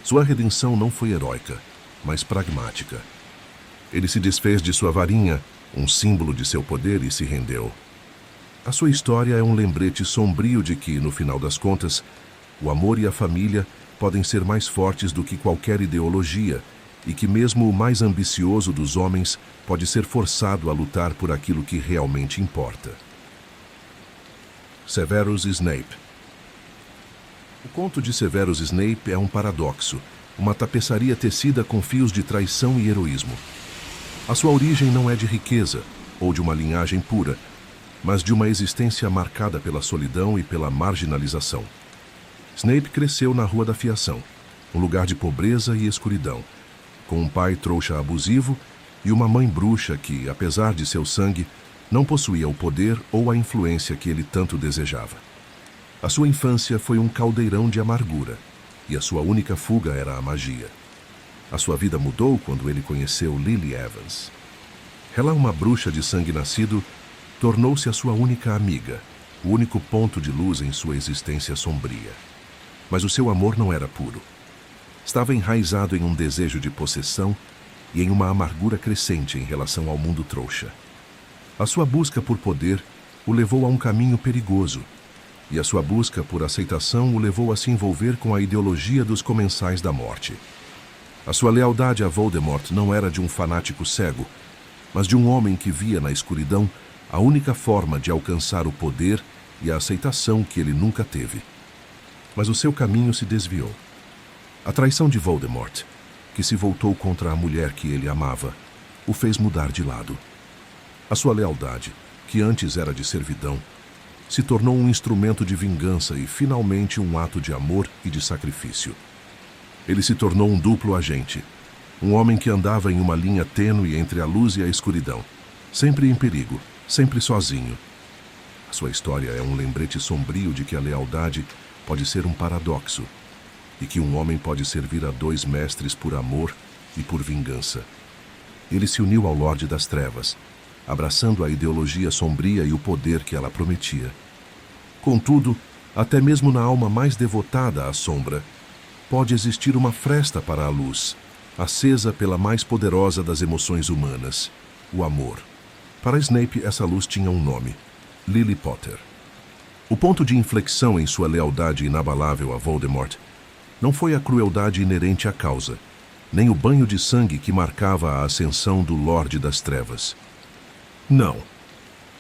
Sua redenção não foi heróica, mas pragmática. Ele se desfez de sua varinha, um símbolo de seu poder, e se rendeu. A sua história é um lembrete sombrio de que, no final das contas, o amor e a família podem ser mais fortes do que qualquer ideologia, e que mesmo o mais ambicioso dos homens pode ser forçado a lutar por aquilo que realmente importa. Severus Snape. O conto de Severus Snape é um paradoxo, uma tapeçaria tecida com fios de traição e heroísmo. A sua origem não é de riqueza ou de uma linhagem pura, mas de uma existência marcada pela solidão e pela marginalização. Snape cresceu na Rua da Fiação, um lugar de pobreza e escuridão, com um pai trouxa abusivo e uma mãe bruxa que, apesar de seu sangue, não possuía o poder ou a influência que ele tanto desejava. A sua infância foi um caldeirão de amargura, e a sua única fuga era a magia. A sua vida mudou quando ele conheceu Lily Evans. Ela, uma bruxa de sangue nascido, tornou-se a sua única amiga, o único ponto de luz em sua existência sombria. Mas o seu amor não era puro. Estava enraizado em um desejo de possessão e em uma amargura crescente em relação ao mundo trouxa. A sua busca por poder o levou a um caminho perigoso, e a sua busca por aceitação o levou a se envolver com a ideologia dos comensais da morte. A sua lealdade a Voldemort não era de um fanático cego, mas de um homem que via na escuridão a única forma de alcançar o poder e a aceitação que ele nunca teve. Mas o seu caminho se desviou. A traição de Voldemort, que se voltou contra a mulher que ele amava, o fez mudar de lado. A sua lealdade, que antes era de servidão, se tornou um instrumento de vingança e, finalmente, um ato de amor e de sacrifício. Ele se tornou um duplo agente, um homem que andava em uma linha tênue entre a luz e a escuridão, sempre em perigo, sempre sozinho. A sua história é um lembrete sombrio de que a lealdade pode ser um paradoxo, e que um homem pode servir a dois mestres por amor e por vingança. Ele se uniu ao Lorde das Trevas, abraçando a ideologia sombria e o poder que ela prometia. Contudo, até mesmo na alma mais devotada à sombra, pode existir uma fresta para a luz, acesa pela mais poderosa das emoções humanas, o amor. Para Snape, essa luz tinha um nome: Lily Potter. O ponto de inflexão em sua lealdade inabalável a Voldemort não foi a crueldade inerente à causa, nem o banho de sangue que marcava a ascensão do Lorde das Trevas. Não.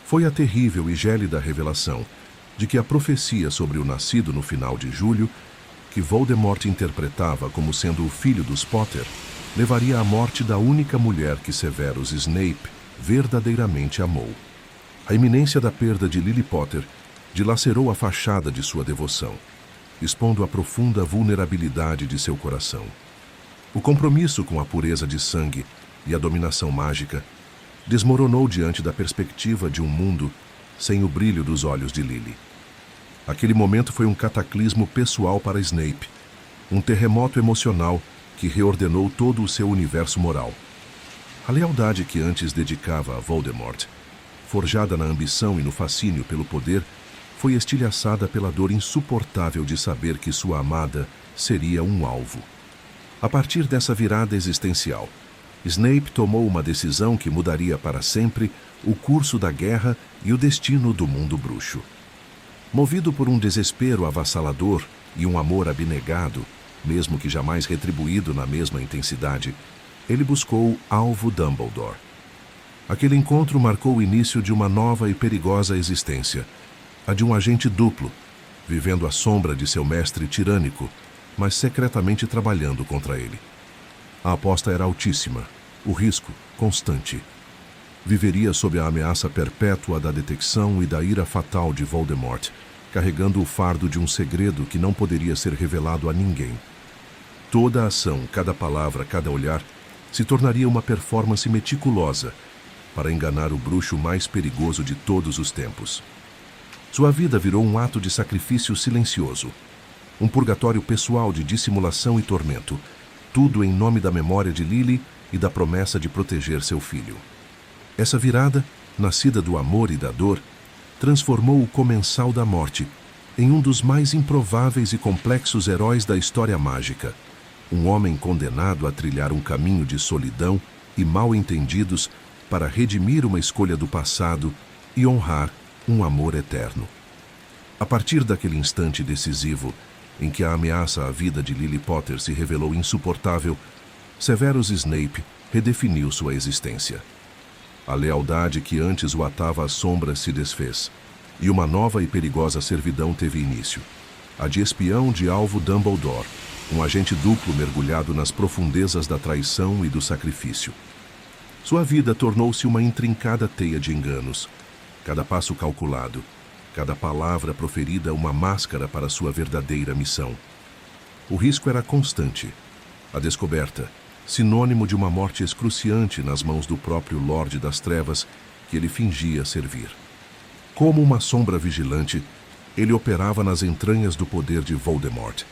Foi a terrível e gélida revelação de que a profecia sobre o nascido no final de julho, que Voldemort interpretava como sendo o filho dos Potter, levaria à morte da única mulher que Severus Snape verdadeiramente amou. A iminência da perda de Lily Potter dilacerou a fachada de sua devoção, expondo a profunda vulnerabilidade de seu coração. O compromisso com a pureza de sangue e a dominação mágica desmoronou diante da perspectiva de um mundo sem o brilho dos olhos de Lily. Aquele momento foi um cataclismo pessoal para Snape, um terremoto emocional que reordenou todo o seu universo moral. A lealdade que antes dedicava a Voldemort, forjada na ambição e no fascínio pelo poder, foi estilhaçada pela dor insuportável de saber que sua amada seria um alvo. A partir dessa virada existencial, Snape tomou uma decisão que mudaria para sempre o curso da guerra e o destino do mundo bruxo. Movido por um desespero avassalador e um amor abnegado, mesmo que jamais retribuído na mesma intensidade, ele buscou Alvo Dumbledore. Aquele encontro marcou o início de uma nova e perigosa existência, a de um agente duplo, vivendo à sombra de seu mestre tirânico, mas secretamente trabalhando contra ele. A aposta era altíssima, o risco constante. Viveria sob a ameaça perpétua da detecção e da ira fatal de Voldemort, carregando o fardo de um segredo que não poderia ser revelado a ninguém. Toda a ação, cada palavra, cada olhar, se tornaria uma performance meticulosa para enganar o bruxo mais perigoso de todos os tempos. Sua vida virou um ato de sacrifício silencioso, um purgatório pessoal de dissimulação e tormento, tudo em nome da memória de Lily e da promessa de proteger seu filho. Essa virada, nascida do amor e da dor, transformou o Comensal da Morte em um dos mais improváveis e complexos heróis da história mágica, um homem condenado a trilhar um caminho de solidão e mal-entendidos para redimir uma escolha do passado e honrar um amor eterno. A partir daquele instante decisivo, em que a ameaça à vida de Lily Potter se revelou insuportável, Severus Snape redefiniu sua existência. A lealdade que antes o atava às sombras se desfez, e uma nova e perigosa servidão teve início, a de espião de Alvo Dumbledore, um agente duplo mergulhado nas profundezas da traição e do sacrifício. Sua vida tornou-se uma intrincada teia de enganos, cada passo calculado, cada palavra proferida uma máscara para sua verdadeira missão. O risco era constante. A descoberta, sinônimo de uma morte excruciante nas mãos do próprio Lorde das Trevas que ele fingia servir. Como uma sombra vigilante, ele operava nas entranhas do poder de Voldemort,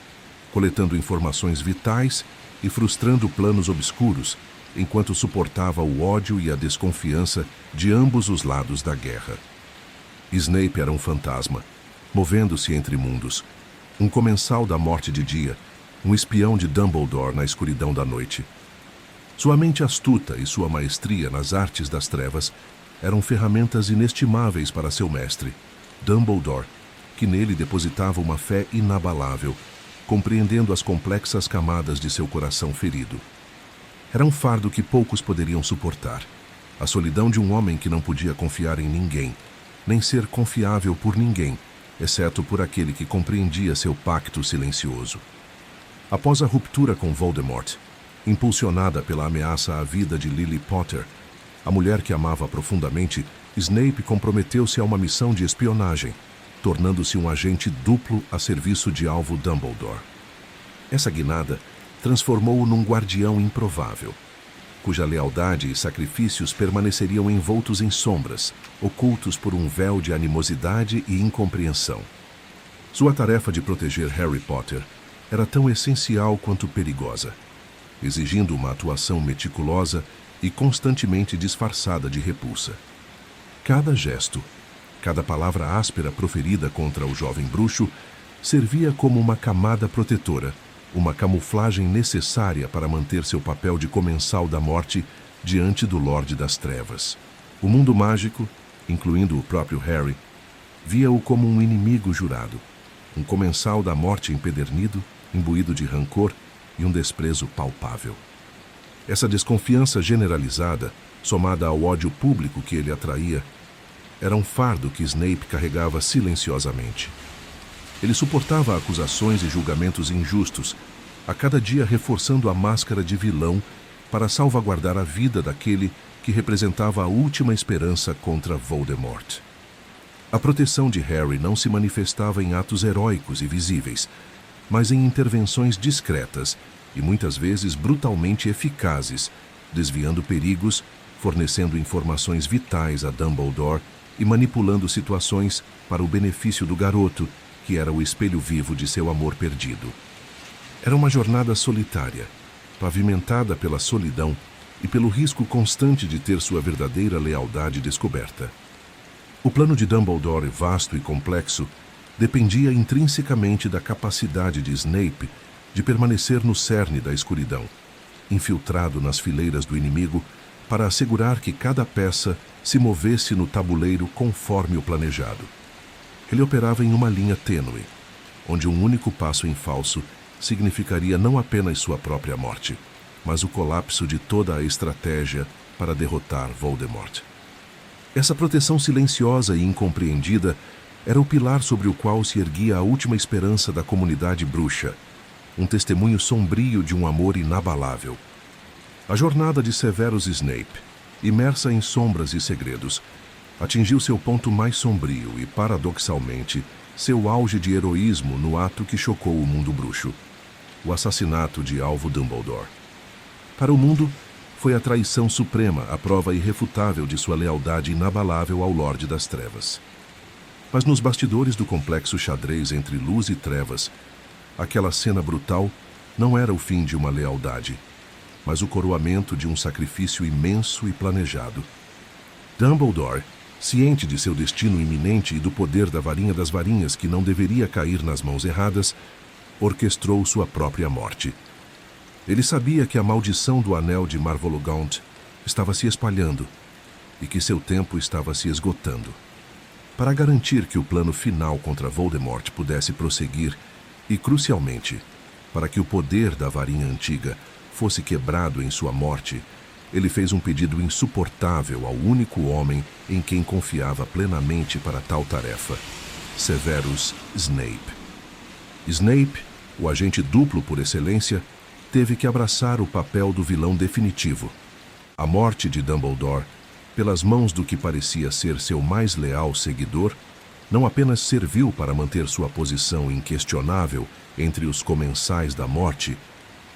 coletando informações vitais e frustrando planos obscuros, enquanto suportava o ódio e a desconfiança de ambos os lados da guerra. Snape era um fantasma, movendo-se entre mundos, um comensal da morte de dia, um espião de Dumbledore na escuridão da noite. Sua mente astuta e sua maestria nas artes das trevas eram ferramentas inestimáveis para seu mestre, Dumbledore, que nele depositava uma fé inabalável, compreendendo as complexas camadas de seu coração ferido. Era um fardo que poucos poderiam suportar, a solidão de um homem que não podia confiar em ninguém, nem ser confiável por ninguém, exceto por aquele que compreendia seu pacto silencioso. Após a ruptura com Voldemort, impulsionada pela ameaça à vida de Lily Potter, a mulher que amava profundamente, Snape comprometeu-se a uma missão de espionagem, tornando-se um agente duplo a serviço de Alvo Dumbledore. Essa guinada transformou-o num guardião improvável, cuja lealdade e sacrifícios permaneceriam envoltos em sombras, ocultos por um véu de animosidade e incompreensão. Sua tarefa de proteger Harry Potter era tão essencial quanto perigosa. exigindo uma atuação meticulosa e constantemente disfarçada de repulsa. Cada gesto, cada palavra áspera proferida contra o jovem bruxo servia como uma camada protetora, uma camuflagem necessária para manter seu papel de comensal da morte diante do Lorde das Trevas. O mundo mágico, incluindo o próprio Harry, via-o como um inimigo jurado, um comensal da morte empedernido, imbuído de rancor e um desprezo palpável. Essa desconfiança generalizada, somada ao ódio público que ele atraía, era um fardo que Snape carregava silenciosamente. Ele suportava acusações e julgamentos injustos, a cada dia reforçando a máscara de vilão para salvaguardar a vida daquele que representava a última esperança contra Voldemort. A proteção de Harry não se manifestava em atos heróicos e visíveis, mas em intervenções discretas e muitas vezes brutalmente eficazes, desviando perigos, fornecendo informações vitais a Dumbledore e manipulando situações para o benefício do garoto, que era o espelho vivo de seu amor perdido. Era uma jornada solitária, pavimentada pela solidão e pelo risco constante de ter sua verdadeira lealdade descoberta. O plano de Dumbledore, vasto e complexo, dependia intrinsecamente da capacidade de Snape de permanecer no cerne da escuridão, infiltrado nas fileiras do inimigo para assegurar que cada peça se movesse no tabuleiro conforme o planejado. Ele operava em uma linha tênue, onde um único passo em falso significaria não apenas sua própria morte, mas o colapso de toda a estratégia para derrotar Voldemort. Essa proteção silenciosa e incompreendida era o pilar sobre o qual se erguia a última esperança da comunidade bruxa, um testemunho sombrio de um amor inabalável. A jornada de Severus Snape, imersa em sombras e segredos, atingiu seu ponto mais sombrio e, paradoxalmente, seu auge de heroísmo no ato que chocou o mundo bruxo: o assassinato de Alvo Dumbledore. Para o mundo, foi a traição suprema, a prova irrefutável de sua lealdade inabalável ao Lorde das Trevas. Mas nos bastidores do complexo xadrez entre luz e trevas, aquela cena brutal não era o fim de uma lealdade, mas o coroamento de um sacrifício imenso e planejado. Dumbledore, ciente de seu destino iminente e do poder da varinha das varinhas que não deveria cair nas mãos erradas, orquestrou sua própria morte. Ele sabia que a maldição do Anel de Marvolo-Gaunt estava se espalhando e que seu tempo estava se esgotando. Para garantir que o plano final contra Voldemort pudesse prosseguir e, crucialmente, para que o poder da varinha antiga fosse quebrado em sua morte, ele fez um pedido insuportável ao único homem em quem confiava plenamente para tal tarefa: Severus Snape. Snape, o agente duplo por excelência, teve que abraçar o papel do vilão definitivo. A morte de Dumbledore, pelas mãos do que parecia ser seu mais leal seguidor, não apenas serviu para manter sua posição inquestionável entre os comensais da morte,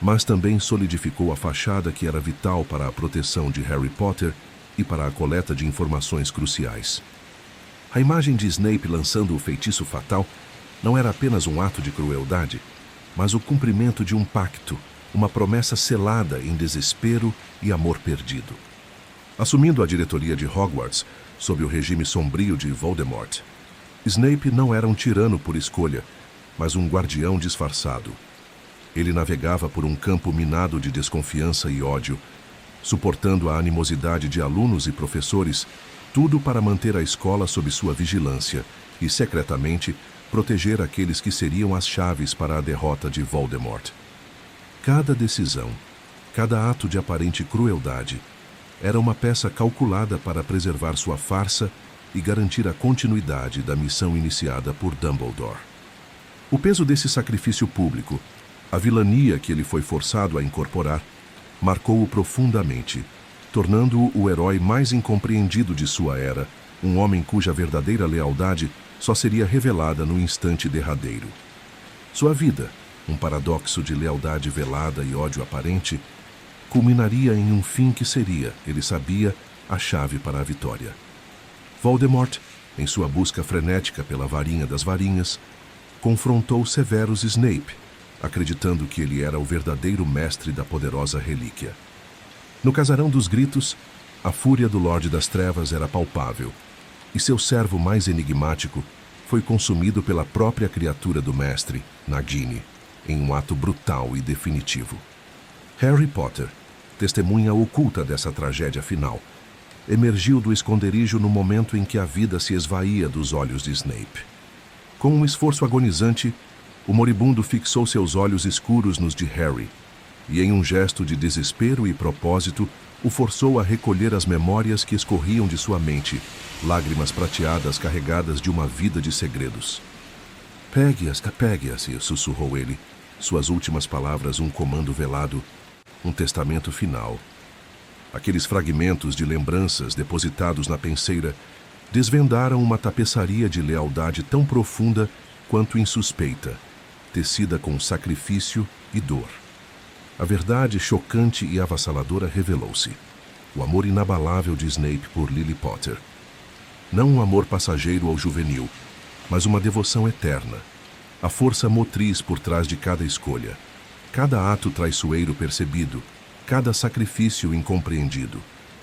mas também solidificou a fachada que era vital para a proteção de Harry Potter e para a coleta de informações cruciais. A imagem de Snape lançando o feitiço fatal não era apenas um ato de crueldade, mas o cumprimento de um pacto, uma promessa selada em desespero e amor perdido. Assumindo a diretoria de Hogwarts, sob o regime sombrio de Voldemort, Snape não era um tirano por escolha, mas um guardião disfarçado. Ele navegava por um campo minado de desconfiança e ódio, suportando a animosidade de alunos e professores, tudo para manter a escola sob sua vigilância e, secretamente, proteger aqueles que seriam as chaves para a derrota de Voldemort. Cada decisão, cada ato de aparente crueldade, era uma peça calculada para preservar sua farsa e garantir a continuidade da missão iniciada por Dumbledore. O peso desse sacrifício público, a vilania que ele foi forçado a incorporar, marcou-o profundamente, tornando-o o herói mais incompreendido de sua era, um homem cuja verdadeira lealdade só seria revelada no instante derradeiro. Sua vida, um paradoxo de lealdade velada e ódio aparente, culminaria em um fim que seria, ele sabia, a chave para a vitória. Voldemort, em sua busca frenética pela varinha das varinhas, confrontou Severus Snape, acreditando que ele era o verdadeiro mestre da poderosa relíquia. No casarão dos gritos, a fúria do Lorde das Trevas era palpável, e seu servo mais enigmático foi consumido pela própria criatura do mestre, Nagini, em um ato brutal e definitivo. Harry Potter, testemunha oculta dessa tragédia final, emergiu do esconderijo no momento em que a vida se esvaía dos olhos de Snape. Com um esforço agonizante, o moribundo fixou seus olhos escuros nos de Harry, e em um gesto de desespero e propósito, o forçou a recolher as memórias que escorriam de sua mente, lágrimas prateadas carregadas de uma vida de segredos. Pegue-as, sussurrou ele, suas últimas palavras um comando velado, um testamento final. Aqueles fragmentos de lembranças depositados na penseira desvendaram uma tapeçaria de lealdade tão profunda quanto insuspeita, tecida com sacrifício e dor. A verdade chocante e avassaladora revelou-se. O amor inabalável de Snape por Lily Potter. Não um amor passageiro ou juvenil, mas uma devoção eterna. A força motriz por trás de cada escolha. Cada ato traiçoeiro percebido, cada sacrifício incompreendido.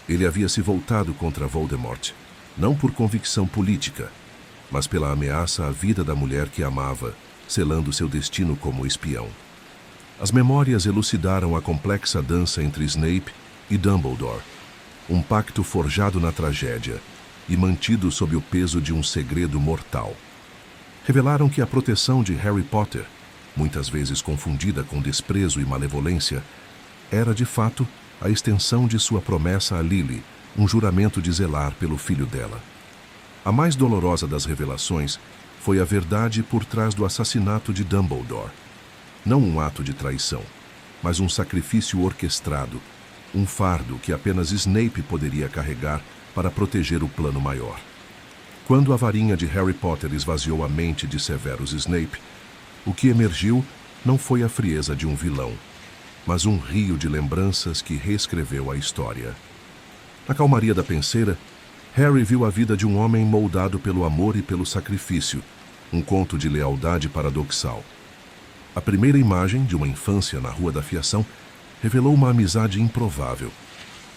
Ele havia se voltado contra Voldemort, não por convicção política, mas pela ameaça à vida da mulher que amava, selando seu destino como espião. As memórias elucidaram a complexa dança entre Snape e Dumbledore, um pacto forjado na tragédia e mantido sob o peso de um segredo mortal. Revelaram que a proteção de Harry Potter, muitas vezes confundida com desprezo e malevolência, era de fato a extensão de sua promessa a Lily, um juramento de zelar pelo filho dela. A mais dolorosa das revelações foi a verdade por trás do assassinato de Dumbledore. Não um ato de traição, mas um sacrifício orquestrado, um fardo que apenas Snape poderia carregar para proteger o plano maior. Quando a varinha de Harry Potter esvaziou a mente de Severus Snape, o que emergiu não foi a frieza de um vilão, mas um rio de lembranças que reescreveu a história. Na calmaria da penseira, Harry viu a vida de um homem moldado pelo amor e pelo sacrifício, um conto de lealdade paradoxal. A primeira imagem de uma infância na Rua da Fiação revelou uma amizade improvável.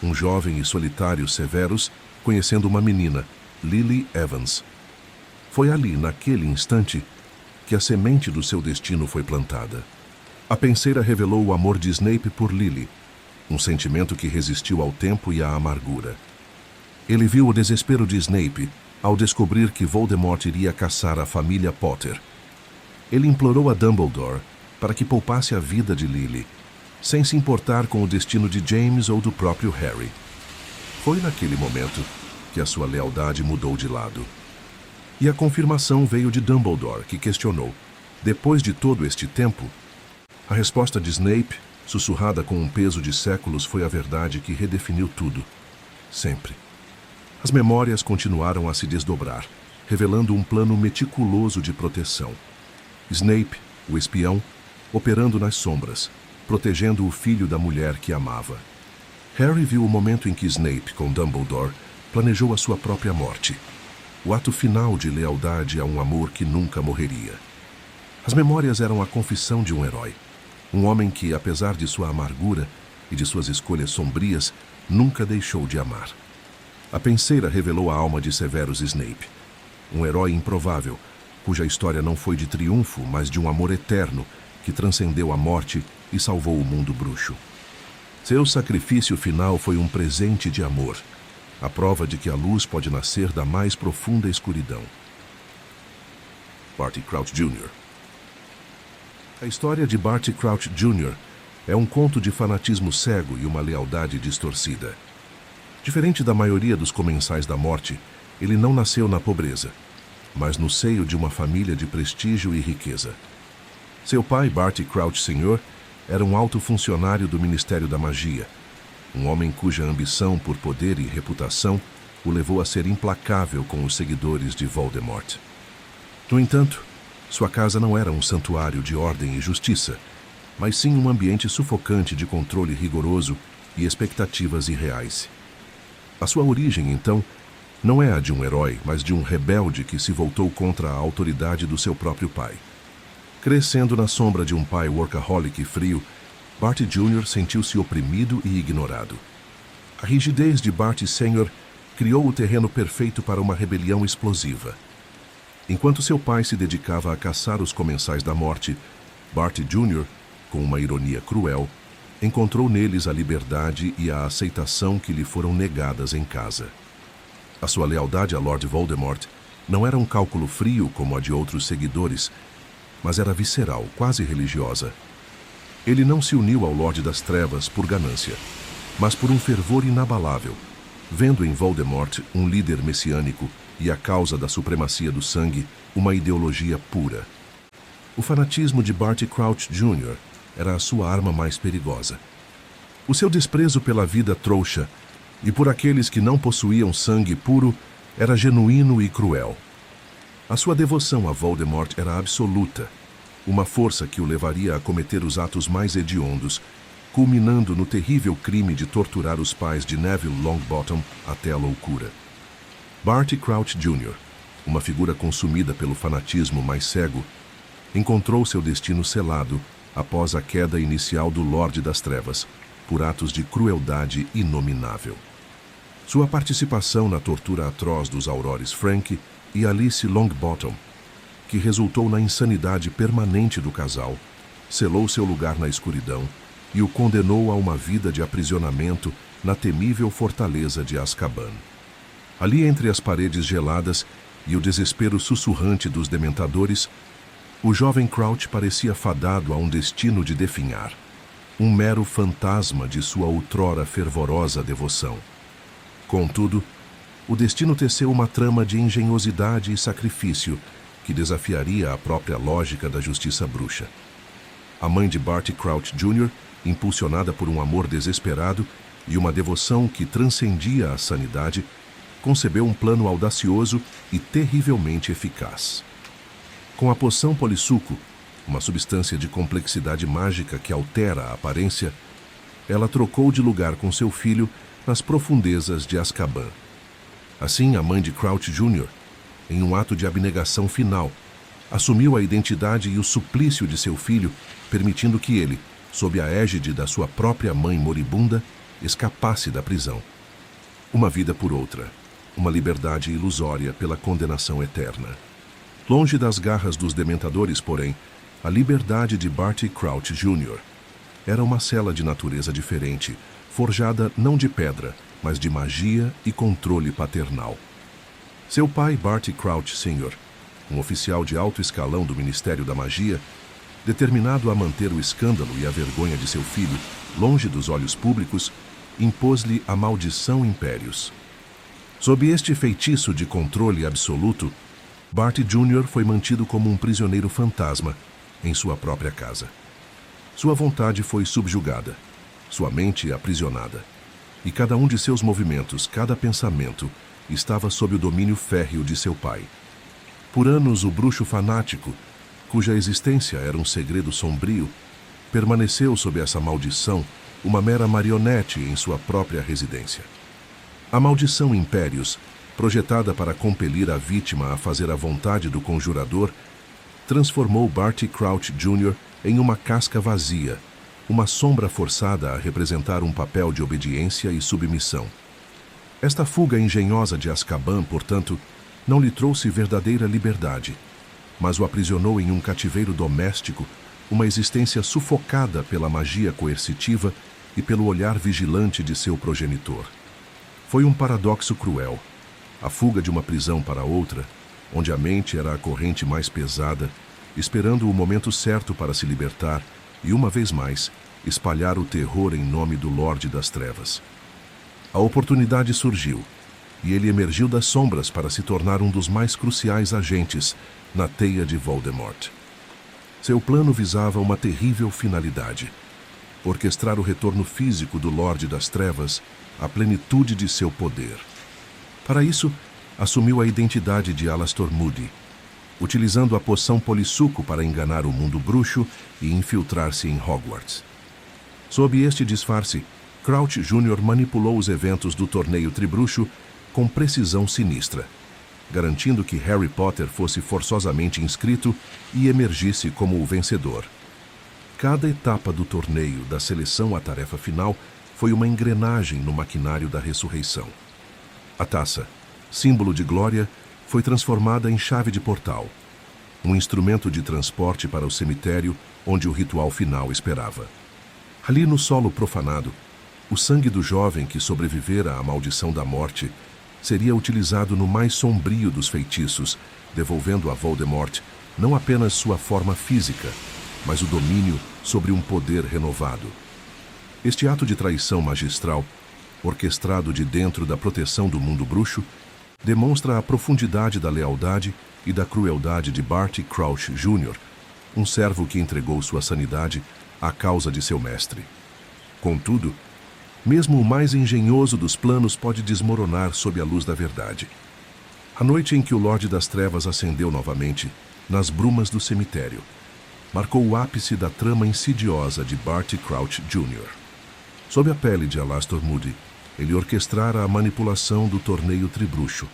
Um jovem e solitário Severus conhecendo uma menina, Lily Evans. Foi ali, naquele instante, que a semente do seu destino foi plantada. A penseira revelou o amor de Snape por Lily, um sentimento que resistiu ao tempo e à amargura. Ele viu o desespero de Snape ao descobrir que Voldemort iria caçar a família Potter. Ele implorou a Dumbledore para que poupasse a vida de Lily, sem se importar com o destino de James ou do próprio Harry. Foi naquele momento que a sua lealdade mudou de lado. E a confirmação veio de Dumbledore, que questionou: depois de todo este tempo? A resposta de Snape, sussurrada com um peso de séculos, foi a verdade que redefiniu tudo. Sempre. As memórias continuaram a se desdobrar, revelando um plano meticuloso de proteção. Snape, o espião, operando nas sombras, protegendo o filho da mulher que amava. Harry viu o momento em que Snape, com Dumbledore, planejou a sua própria morte. O ato final de lealdade a um amor que nunca morreria. As memórias eram a confissão de um herói. Um homem que, apesar de sua amargura e de suas escolhas sombrias, nunca deixou de amar. A penseira revelou a alma de Severus Snape. Um herói improvável, cuja história não foi de triunfo, mas de um amor eterno que transcendeu a morte e salvou o mundo bruxo. Seu sacrifício final foi um presente de amor, a prova de que a luz pode nascer da mais profunda escuridão. Barty Crouch Jr. A história de Barty Crouch Jr. é um conto de fanatismo cego e uma lealdade distorcida. Diferente da maioria dos comensais da morte, ele não nasceu na pobreza, mas no seio de uma família de prestígio e riqueza. Seu pai, Barty Crouch Sr., era um alto funcionário do Ministério da Magia, um homem cuja ambição por poder e reputação o levou a ser implacável com os seguidores de Voldemort. No entanto, sua casa não era um santuário de ordem e justiça, mas sim um ambiente sufocante de controle rigoroso e expectativas irreais. A sua origem, então, não é a de um herói, mas de um rebelde que se voltou contra a autoridade do seu próprio pai. Crescendo na sombra de um pai workaholic e frio, Bart Jr. sentiu-se oprimido e ignorado. A rigidez de Bart Sr. criou o terreno perfeito para uma rebelião explosiva. Enquanto seu pai se dedicava a caçar os comensais da morte, Bart Jr., com uma ironia cruel, encontrou neles a liberdade e a aceitação que lhe foram negadas em casa. A sua lealdade a Lord Voldemort não era um cálculo frio como a de outros seguidores, mas era visceral, quase religiosa. Ele não se uniu ao Lorde das Trevas por ganância, mas por um fervor inabalável, vendo em Voldemort um líder messiânico e a causa da supremacia do sangue uma ideologia pura. O fanatismo de Barty Crouch Jr. era a sua arma mais perigosa. O seu desprezo pela vida trouxa e por aqueles que não possuíam sangue puro era genuíno e cruel. A sua devoção a Voldemort era absoluta, uma força que o levaria a cometer os atos mais hediondos, culminando no terrível crime de torturar os pais de Neville Longbottom até a loucura. Barty Crouch Jr., uma figura consumida pelo fanatismo mais cego, encontrou seu destino selado após a queda inicial do Lorde das Trevas, por atos de crueldade inominável. Sua participação na tortura atroz dos Aurores Frank e Alice Longbottom, que resultou na insanidade permanente do casal, selou seu lugar na escuridão e o condenou a uma vida de aprisionamento na temível fortaleza de Azkaban. Ali entre as paredes geladas e o desespero sussurrante dos dementadores, o jovem Crouch parecia fadado a um destino de definhar, um mero fantasma de sua outrora fervorosa devoção. Contudo, o destino teceu uma trama de engenhosidade e sacrifício que desafiaria a própria lógica da justiça bruxa. A mãe de Barty Crouch Jr., impulsionada por um amor desesperado e uma devoção que transcendia a sanidade, concebeu um plano audacioso e terrivelmente eficaz. Com a poção Polissuco, uma substância de complexidade mágica que altera a aparência, ela trocou de lugar com seu filho nas profundezas de Azkaban. Assim, a mãe de Crouch Jr., em um ato de abnegação final, assumiu a identidade e o suplício de seu filho, permitindo que ele, sob a égide da sua própria mãe moribunda, escapasse da prisão. Uma vida por outra, uma liberdade ilusória pela condenação eterna. Longe das garras dos dementadores, porém, a liberdade de Barty Crouch Jr. era uma cela de natureza diferente, forjada não de pedra, mas de magia e controle paternal. Seu pai, Barty Crouch Sr., um oficial de alto escalão do Ministério da Magia, determinado a manter o escândalo e a vergonha de seu filho longe dos olhos públicos, impôs-lhe a maldição Impérios. Sob este feitiço de controle absoluto, Barty Jr. foi mantido como um prisioneiro fantasma em sua própria casa. Sua vontade foi subjugada, sua mente aprisionada, e cada um de seus movimentos, cada pensamento, estava sob o domínio férreo de seu pai. Por anos, o bruxo fanático, cuja existência era um segredo sombrio, permaneceu sob essa maldição, uma mera marionete em sua própria residência. A maldição Impérios, projetada para compelir a vítima a fazer a vontade do conjurador, transformou Barty Crouch Jr. em uma casca vazia, uma sombra forçada a representar um papel de obediência e submissão. Esta fuga engenhosa de Azkaban, portanto, não lhe trouxe verdadeira liberdade, mas o aprisionou em um cativeiro doméstico, uma existência sufocada pela magia coercitiva e pelo olhar vigilante de seu progenitor. Foi um paradoxo cruel, a fuga de uma prisão para outra, onde a mente era a corrente mais pesada, esperando o momento certo para se libertar e, uma vez mais, espalhar o terror em nome do Lorde das Trevas. A oportunidade surgiu, e ele emergiu das sombras para se tornar um dos mais cruciais agentes na teia de Voldemort. Seu plano visava uma terrível finalidade: orquestrar o retorno físico do Lorde das Trevas à plenitude de seu poder. Para isso, assumiu a identidade de Alastor Moody, utilizando a poção Polissuco para enganar o mundo bruxo e infiltrar-se em Hogwarts. Sob este disfarce, Crouch Jr. manipulou os eventos do torneio tribruxo com precisão sinistra, garantindo que Harry Potter fosse forçosamente inscrito e emergisse como o vencedor. Cada etapa do torneio, da seleção à tarefa final, foi uma engrenagem no maquinário da ressurreição. A taça, símbolo de glória, foi transformada em chave de portal, um instrumento de transporte para o cemitério onde o ritual final esperava. Ali no solo profanado, o sangue do jovem que sobrevivera à maldição da morte seria utilizado no mais sombrio dos feitiços, devolvendo a Voldemort não apenas sua forma física, mas o domínio sobre um poder renovado. Este ato de traição magistral, orquestrado de dentro da proteção do mundo bruxo, demonstra a profundidade da lealdade e da crueldade de Barty Crouch Jr., um servo que entregou sua sanidade à causa de seu mestre. Contudo, mesmo o mais engenhoso dos planos pode desmoronar sob a luz da verdade. A noite em que o Lorde das Trevas ascendeu novamente, nas brumas do cemitério, marcou o ápice da trama insidiosa de Barty Crouch Jr. Sob a pele de Alastor Moody, ele orquestrara a manipulação do torneio tribruxo,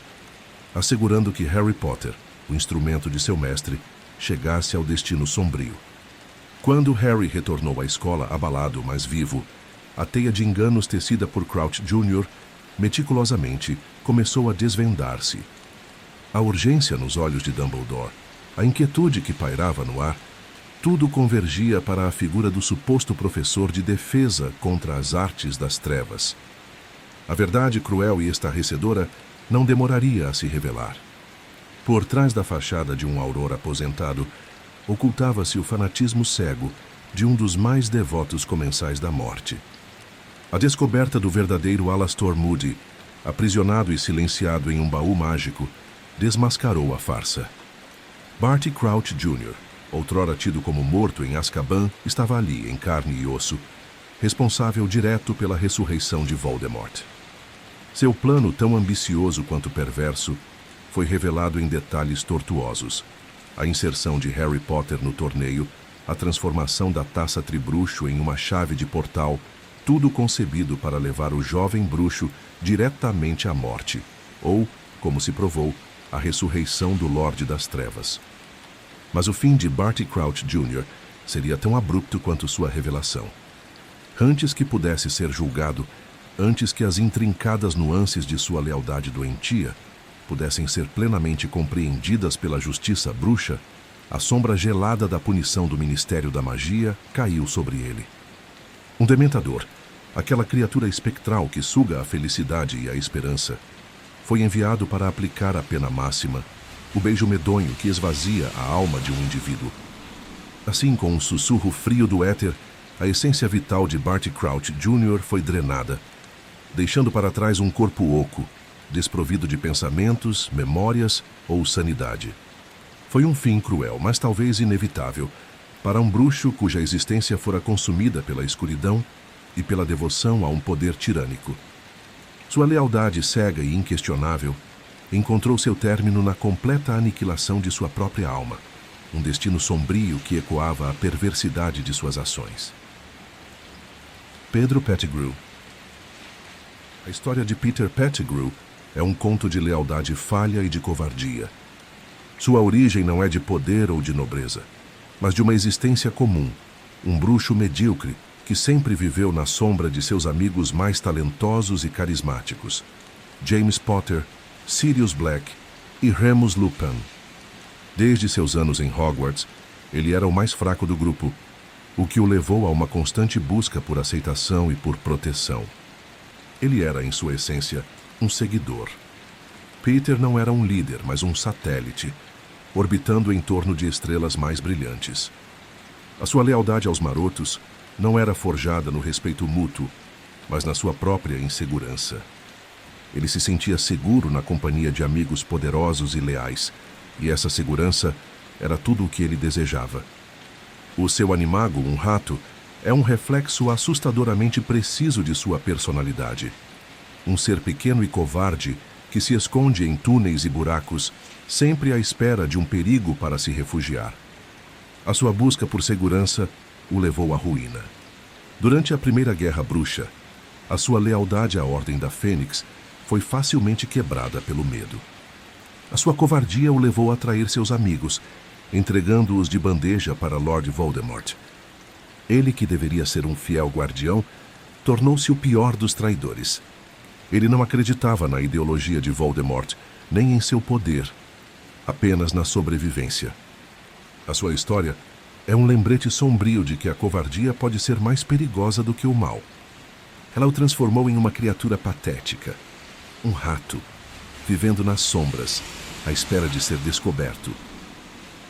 assegurando que Harry Potter, o instrumento de seu mestre, chegasse ao destino sombrio. Quando Harry retornou à escola abalado, mas vivo, a teia de enganos tecida por Crouch Jr., meticulosamente, começou a desvendar-se. A urgência nos olhos de Dumbledore, a inquietude que pairava no ar, tudo convergia para a figura do suposto professor de defesa contra as artes das trevas. A verdade cruel e estarrecedora não demoraria a se revelar. Por trás da fachada de um auror aposentado, ocultava-se o fanatismo cego de um dos mais devotos comensais da morte. A descoberta do verdadeiro Alastor Moody, aprisionado e silenciado em um baú mágico, desmascarou a farsa. Barty Crouch Jr., outrora tido como morto em Azkaban, estava ali, em carne e osso, responsável direto pela ressurreição de Voldemort. Seu plano, tão ambicioso quanto perverso, foi revelado em detalhes tortuosos. A inserção de Harry Potter no torneio, a transformação da taça tribruxo em uma chave de portal, tudo concebido para levar o jovem bruxo diretamente à morte, ou, como se provou, a ressurreição do Lorde das Trevas. Mas o fim de Barty Crouch Jr. seria tão abrupto quanto sua revelação. Antes que pudesse ser julgado, antes que as intrincadas nuances de sua lealdade doentia pudessem ser plenamente compreendidas pela justiça bruxa, a sombra gelada da punição do Ministério da Magia caiu sobre ele. Um dementador, aquela criatura espectral que suga a felicidade e a esperança, foi enviado para aplicar a pena máxima, o beijo medonho que esvazia a alma de um indivíduo. Assim, com um sussurro frio do éter, a essência vital de Barty Crouch Jr. foi drenada, deixando para trás um corpo oco, desprovido de pensamentos, memórias ou sanidade. Foi um fim cruel, mas talvez inevitável, para um bruxo cuja existência fora consumida pela escuridão e pela devoção a um poder tirânico. Sua lealdade cega e inquestionável encontrou seu término na completa aniquilação de sua própria alma, um destino sombrio que ecoava a perversidade de suas ações. Pedro Pettigrew. A história de Peter Pettigrew é um conto de lealdade falha e de covardia. Sua origem não é de poder ou de nobreza, mas de uma existência comum, um bruxo medíocre que sempre viveu na sombra de seus amigos mais talentosos e carismáticos, James Potter, Sirius Black e Remus Lupin. Desde seus anos em Hogwarts, ele era o mais fraco do grupo, o que o levou a uma constante busca por aceitação e por proteção. Ele era, em sua essência, um seguidor. Peter não era um líder, mas um satélite, orbitando em torno de estrelas mais brilhantes. A sua lealdade aos marotos não era forjada no respeito mútuo, mas na sua própria insegurança. Ele se sentia seguro na companhia de amigos poderosos e leais, e essa segurança era tudo o que ele desejava. O seu animago, um rato, é um reflexo assustadoramente preciso de sua personalidade. Um ser pequeno e covarde que se esconde em túneis e buracos, sempre à espera de um perigo para se refugiar. A sua busca por segurança o levou à ruína. Durante a Primeira Guerra Bruxa, a sua lealdade à Ordem da Fênix foi facilmente quebrada pelo medo. A sua covardia o levou a trair seus amigos, entregando-os de bandeja para Lord Voldemort. Ele, que deveria ser um fiel guardião, tornou-se o pior dos traidores. Ele não acreditava na ideologia de Voldemort, nem em seu poder, apenas na sobrevivência. A sua história é um lembrete sombrio de que a covardia pode ser mais perigosa do que o mal. Ela o transformou em uma criatura patética, um rato, vivendo nas sombras, à espera de ser descoberto.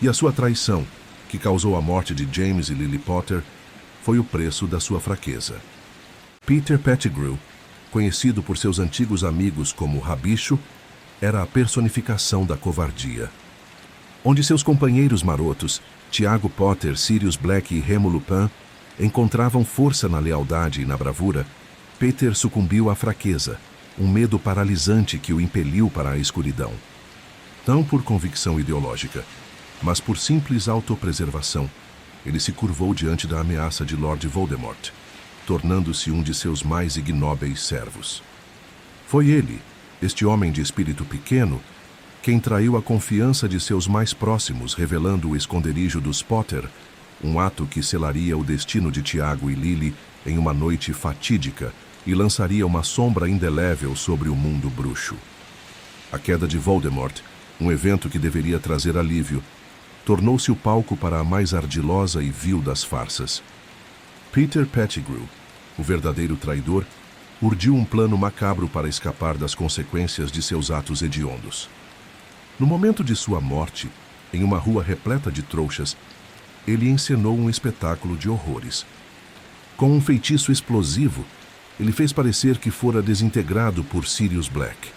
E a sua traição, que causou a morte de James e Lily Potter, foi o preço da sua fraqueza. Peter Pettigrew, conhecido por seus antigos amigos como Rabicho, era a personificação da covardia. Onde seus companheiros marotos, Tiago Potter, Sirius Black e Remo Lupin, encontravam força na lealdade e na bravura, Peter sucumbiu à fraqueza, um medo paralisante que o impeliu para a escuridão. Não por convicção ideológica, mas por simples autopreservação, ele se curvou diante da ameaça de Lord Voldemort, tornando-se um de seus mais ignóbeis servos. Foi ele, este homem de espírito pequeno, quem traiu a confiança de seus mais próximos, revelando o esconderijo dos Potter, um ato que selaria o destino de Tiago e Lily em uma noite fatídica e lançaria uma sombra indelével sobre o mundo bruxo. A queda de Voldemort, um evento que deveria trazer alívio, tornou-se o palco para a mais ardilosa e vil das farsas. Peter Pettigrew, o verdadeiro traidor, urdiu um plano macabro para escapar das consequências de seus atos hediondos. No momento de sua morte, em uma rua repleta de trouxas, ele encenou um espetáculo de horrores. Com um feitiço explosivo, ele fez parecer que fora desintegrado por Sirius Black,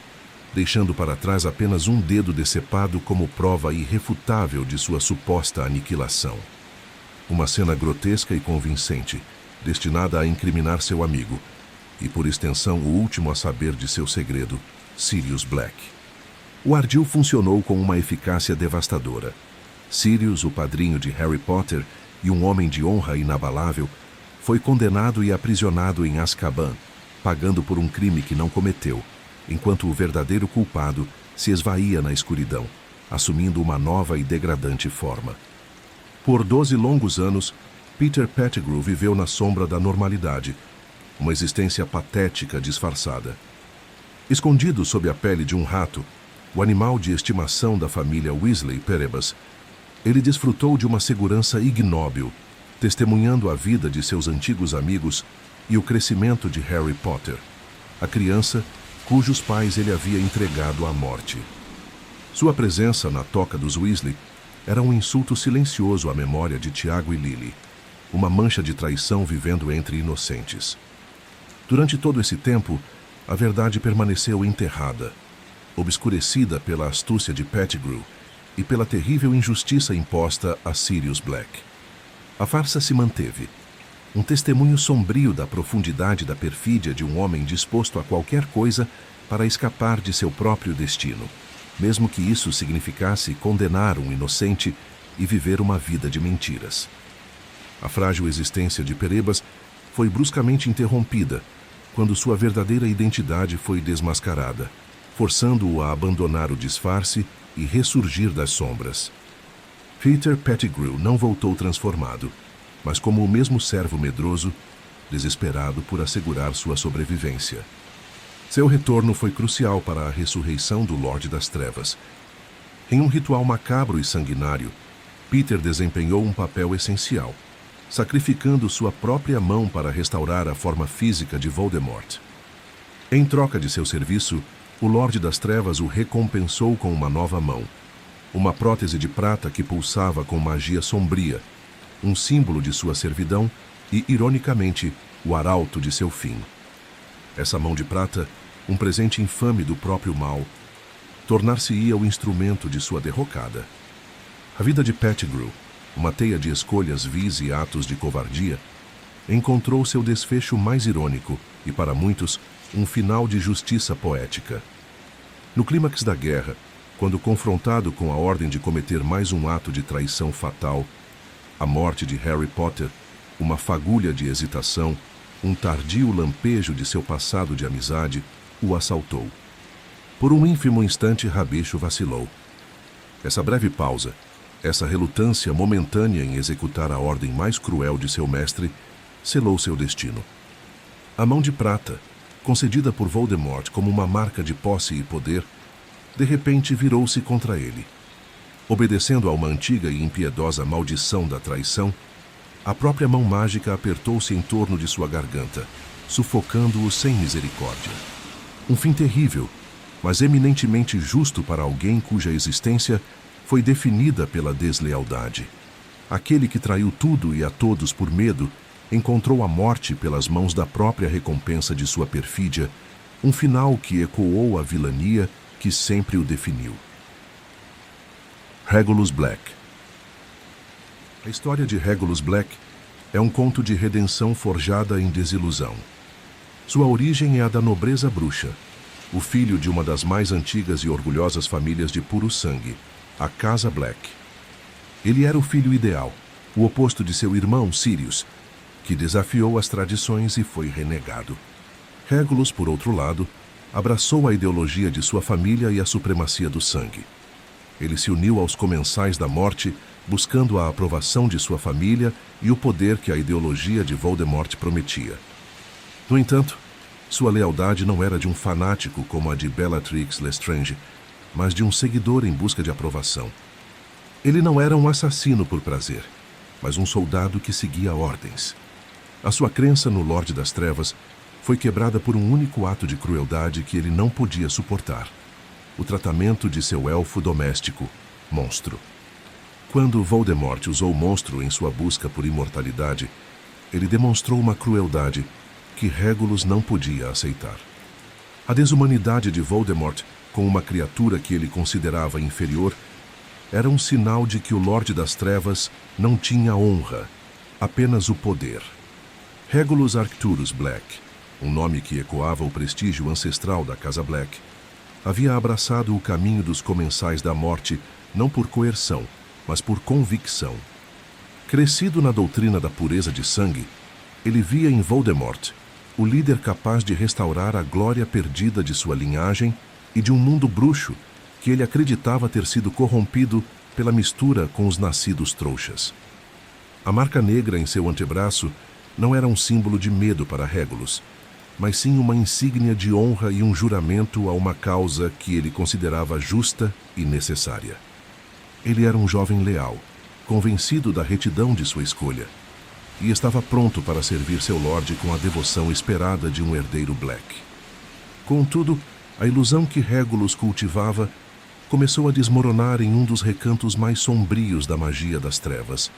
deixando para trás apenas um dedo decepado como prova irrefutável de sua suposta aniquilação. Uma cena grotesca e convincente, destinada a incriminar seu amigo, e por extensão o último a saber de seu segredo, Sirius Black. O ardil funcionou com uma eficácia devastadora. Sirius, o padrinho de Harry Potter e um homem de honra inabalável, foi condenado e aprisionado em Azkaban, pagando por um crime que não cometeu, enquanto o verdadeiro culpado se esvaía na escuridão, assumindo uma nova e degradante forma. Por 12 longos anos, Peter Pettigrew viveu na sombra da normalidade, uma existência patética disfarçada. Escondido sob a pele de um rato, o animal de estimação da família Weasley Perebas, ele desfrutou de uma segurança ignóbil, testemunhando a vida de seus antigos amigos e o crescimento de Harry Potter, a criança cujos pais ele havia entregado à morte. Sua presença na toca dos Weasley era um insulto silencioso à memória de Tiago e Lily, uma mancha de traição vivendo entre inocentes. Durante todo esse tempo, a verdade permaneceu enterrada, obscurecida pela astúcia de Pettigrew e pela terrível injustiça imposta a Sirius Black. A farsa se manteve, um testemunho sombrio da profundidade da perfídia de um homem disposto a qualquer coisa para escapar de seu próprio destino, mesmo que isso significasse condenar um inocente e viver uma vida de mentiras. A frágil existência de Perebas foi bruscamente interrompida quando sua verdadeira identidade foi desmascarada, forçando-o a abandonar o disfarce e ressurgir das sombras. Peter Pettigrew não voltou transformado, mas como o mesmo servo medroso, desesperado por assegurar sua sobrevivência. Seu retorno foi crucial para a ressurreição do Lorde das Trevas. Em um ritual macabro e sanguinário, Peter desempenhou um papel essencial, sacrificando sua própria mão para restaurar a forma física de Voldemort. Em troca de seu serviço, o Lorde das Trevas o recompensou com uma nova mão, uma prótese de prata que pulsava com magia sombria, um símbolo de sua servidão e, ironicamente, o arauto de seu fim. Essa mão de prata, um presente infame do próprio mal, tornar-se-ia o instrumento de sua derrocada. A vida de Pettigrew, uma teia de escolhas vis e atos de covardia, encontrou seu desfecho mais irônico e, para muitos, um final de justiça poética. No clímax da guerra, quando confrontado com a ordem de cometer mais um ato de traição fatal, a morte de Harry Potter, uma fagulha de hesitação, um tardio lampejo de seu passado de amizade, o assaltou. Por um ínfimo instante, Rabicho vacilou. Essa breve pausa, essa relutância momentânea em executar a ordem mais cruel de seu mestre, selou seu destino. A mão de prata, concedida por Voldemort como uma marca de posse e poder, de repente virou-se contra ele. Obedecendo a uma antiga e impiedosa maldição da traição, a própria mão mágica apertou-se em torno de sua garganta, sufocando-o sem misericórdia. Um fim terrível, mas eminentemente justo para alguém cuja existência foi definida pela deslealdade. Aquele que traiu tudo e a todos por medo, encontrou a morte pelas mãos da própria recompensa de sua perfídia, um final que ecoou a vilania que sempre o definiu. Regulus Black. A história de Regulus Black é um conto de redenção forjada em desilusão. Sua origem é a da nobreza bruxa, o filho de uma das mais antigas e orgulhosas famílias de puro sangue, a Casa Black. Ele era o filho ideal, o oposto de seu irmão Sirius, que desafiou as tradições e foi renegado. Regulus, por outro lado, abraçou a ideologia de sua família e a supremacia do sangue. Ele se uniu aos Comensais da Morte, buscando a aprovação de sua família e o poder que a ideologia de Voldemort prometia. No entanto, sua lealdade não era de um fanático como a de Bellatrix Lestrange, mas de um seguidor em busca de aprovação. Ele não era um assassino por prazer, mas um soldado que seguia ordens. A sua crença no Lorde das Trevas foi quebrada por um único ato de crueldade que ele não podia suportar: o tratamento de seu elfo doméstico, Monstro. Quando Voldemort usou Monstro em sua busca por imortalidade, ele demonstrou uma crueldade que Regulus não podia aceitar. A desumanidade de Voldemort com uma criatura que ele considerava inferior era um sinal de que o Lorde das Trevas não tinha honra, apenas o poder. Regulus Arcturus Black, um nome que ecoava o prestígio ancestral da Casa Black, havia abraçado o caminho dos Comensais da Morte não por coerção, mas por convicção. Crescido na doutrina da pureza de sangue, ele via em Voldemort o líder capaz de restaurar a glória perdida de sua linhagem e de um mundo bruxo que ele acreditava ter sido corrompido pela mistura com os nascidos trouxas. A marca negra em seu antebraço não era um símbolo de medo para Regulus, mas sim uma insígnia de honra e um juramento a uma causa que ele considerava justa e necessária. Ele era um jovem leal, convencido da retidão de sua escolha, e estava pronto para servir seu Lorde com a devoção esperada de um herdeiro Black. Contudo, a ilusão que Regulus cultivava começou a desmoronar em um dos recantos mais sombrios da magia das trevas,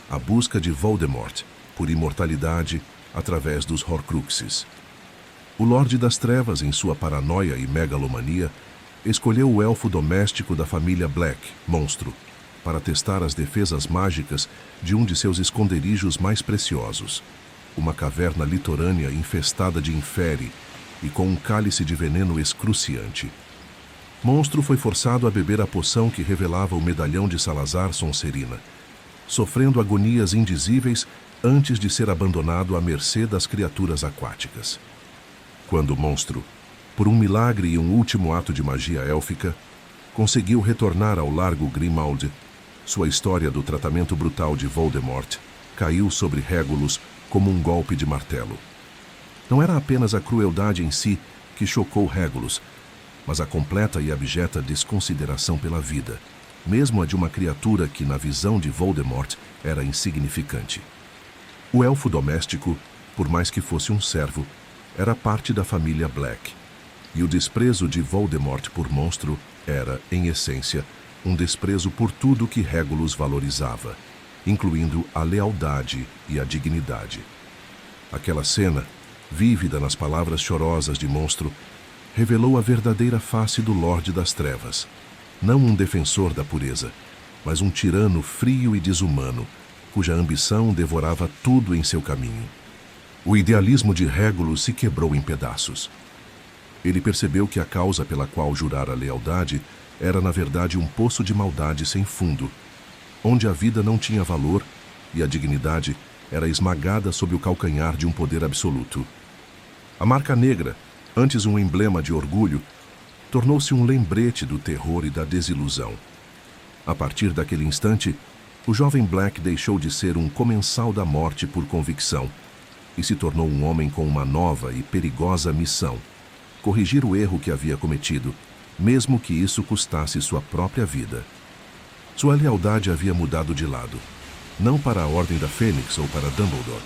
a busca de Voldemort por imortalidade através dos Horcruxes. O Lorde das Trevas, em sua paranoia e megalomania, escolheu o elfo doméstico da família Black, Monstro, para testar as defesas mágicas de um de seus esconderijos mais preciosos, uma caverna litorânea infestada de infere e com um cálice de veneno excruciante. Monstro foi forçado a beber a poção que revelava o medalhão de Salazar Sonserina, sofrendo agonias indizíveis antes de ser abandonado à mercê das criaturas aquáticas. Quando Monstro, por um milagre e um último ato de magia élfica, conseguiu retornar ao Largo Grimmauld, sua história do tratamento brutal de Voldemort caiu sobre Regulus como um golpe de martelo. Não era apenas a crueldade em si que chocou Regulus, mas a completa e abjeta desconsideração pela vida, mesmo a de uma criatura que, na visão de Voldemort, era insignificante. O elfo doméstico, por mais que fosse um servo, era parte da família Black, e o desprezo de Voldemort por Monstro era, em essência, um desprezo por tudo que Regulus valorizava, incluindo a lealdade e a dignidade. Aquela cena, vívida nas palavras chorosas de Monstro, revelou a verdadeira face do Lorde das Trevas, não um defensor da pureza, mas um tirano frio e desumano, cuja ambição devorava tudo em seu caminho. O idealismo de Regulus se quebrou em pedaços. Ele percebeu que a causa pela qual jurara lealdade era, na verdade, um poço de maldade sem fundo, onde a vida não tinha valor e a dignidade era esmagada sob o calcanhar de um poder absoluto. A marca negra, antes um emblema de orgulho, tornou-se um lembrete do terror e da desilusão. A partir daquele instante, o jovem Black deixou de ser um comensal da morte por convicção e se tornou um homem com uma nova e perigosa missão: corrigir o erro que havia cometido, mesmo que isso custasse sua própria vida. Sua lealdade havia mudado de lado, não para a Ordem da Fênix ou para Dumbledore,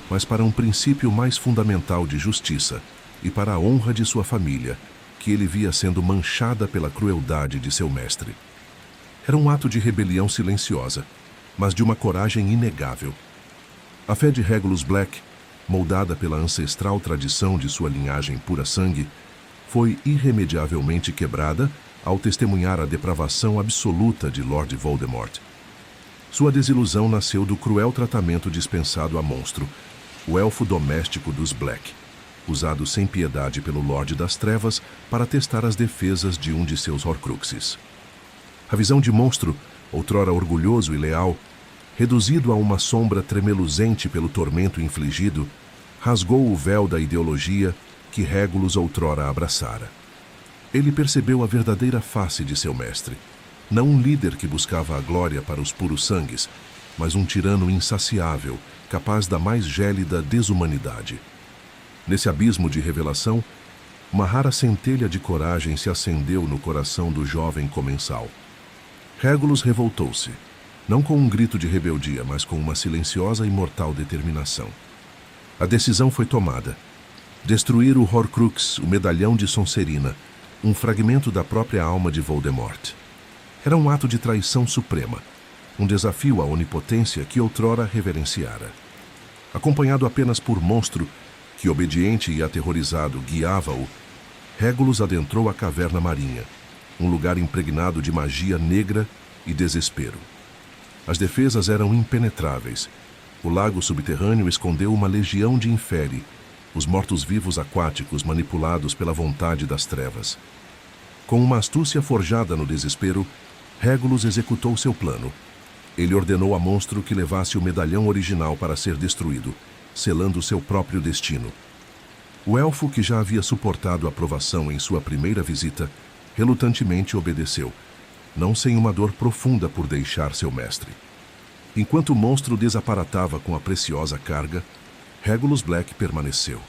mas para um princípio mais fundamental de justiça e para a honra de sua família, que ele via sendo manchada pela crueldade de seu mestre. Era um ato de rebelião silenciosa, mas de uma coragem inegável. A fé de Regulus Black, moldada pela ancestral tradição de sua linhagem pura-sangue, foi irremediavelmente quebrada ao testemunhar a depravação absoluta de Lord Voldemort. Sua desilusão nasceu do cruel tratamento dispensado a Monstro, o elfo doméstico dos Black, usado sem piedade pelo Lorde das Trevas para testar as defesas de um de seus Horcruxes. A visão de Monstro, outrora orgulhoso e leal, reduzido a uma sombra tremeluzente pelo tormento infligido, rasgou o véu da ideologia que Regulus outrora abraçara. Ele percebeu a verdadeira face de seu mestre, não um líder que buscava a glória para os puros sangues, mas um tirano insaciável, capaz da mais gélida desumanidade. Nesse abismo de revelação, uma rara centelha de coragem se acendeu no coração do jovem comensal. Regulus revoltou-se, não com um grito de rebeldia, mas com uma silenciosa e mortal determinação. A decisão foi tomada: destruir o Horcrux, o medalhão de Sonserina, um fragmento da própria alma de Voldemort. Era um ato de traição suprema, um desafio à onipotência que outrora reverenciara. Acompanhado apenas por Monstro, que obediente e aterrorizado guiava-o, Regulus adentrou a Caverna Marinha, um lugar impregnado de magia negra e desespero. As defesas eram impenetráveis. O lago subterrâneo escondeu uma legião de inferi, os mortos-vivos aquáticos manipulados pela vontade das trevas. Com uma astúcia forjada no desespero, Regulus executou seu plano. Ele ordenou a Monstro que levasse o medalhão original para ser destruído, selando seu próprio destino. O elfo, que já havia suportado a provação em sua primeira visita, relutantemente obedeceu, não sem uma dor profunda por deixar seu mestre. Enquanto o monstro desaparatava com a preciosa carga, Regulus Black permaneceu.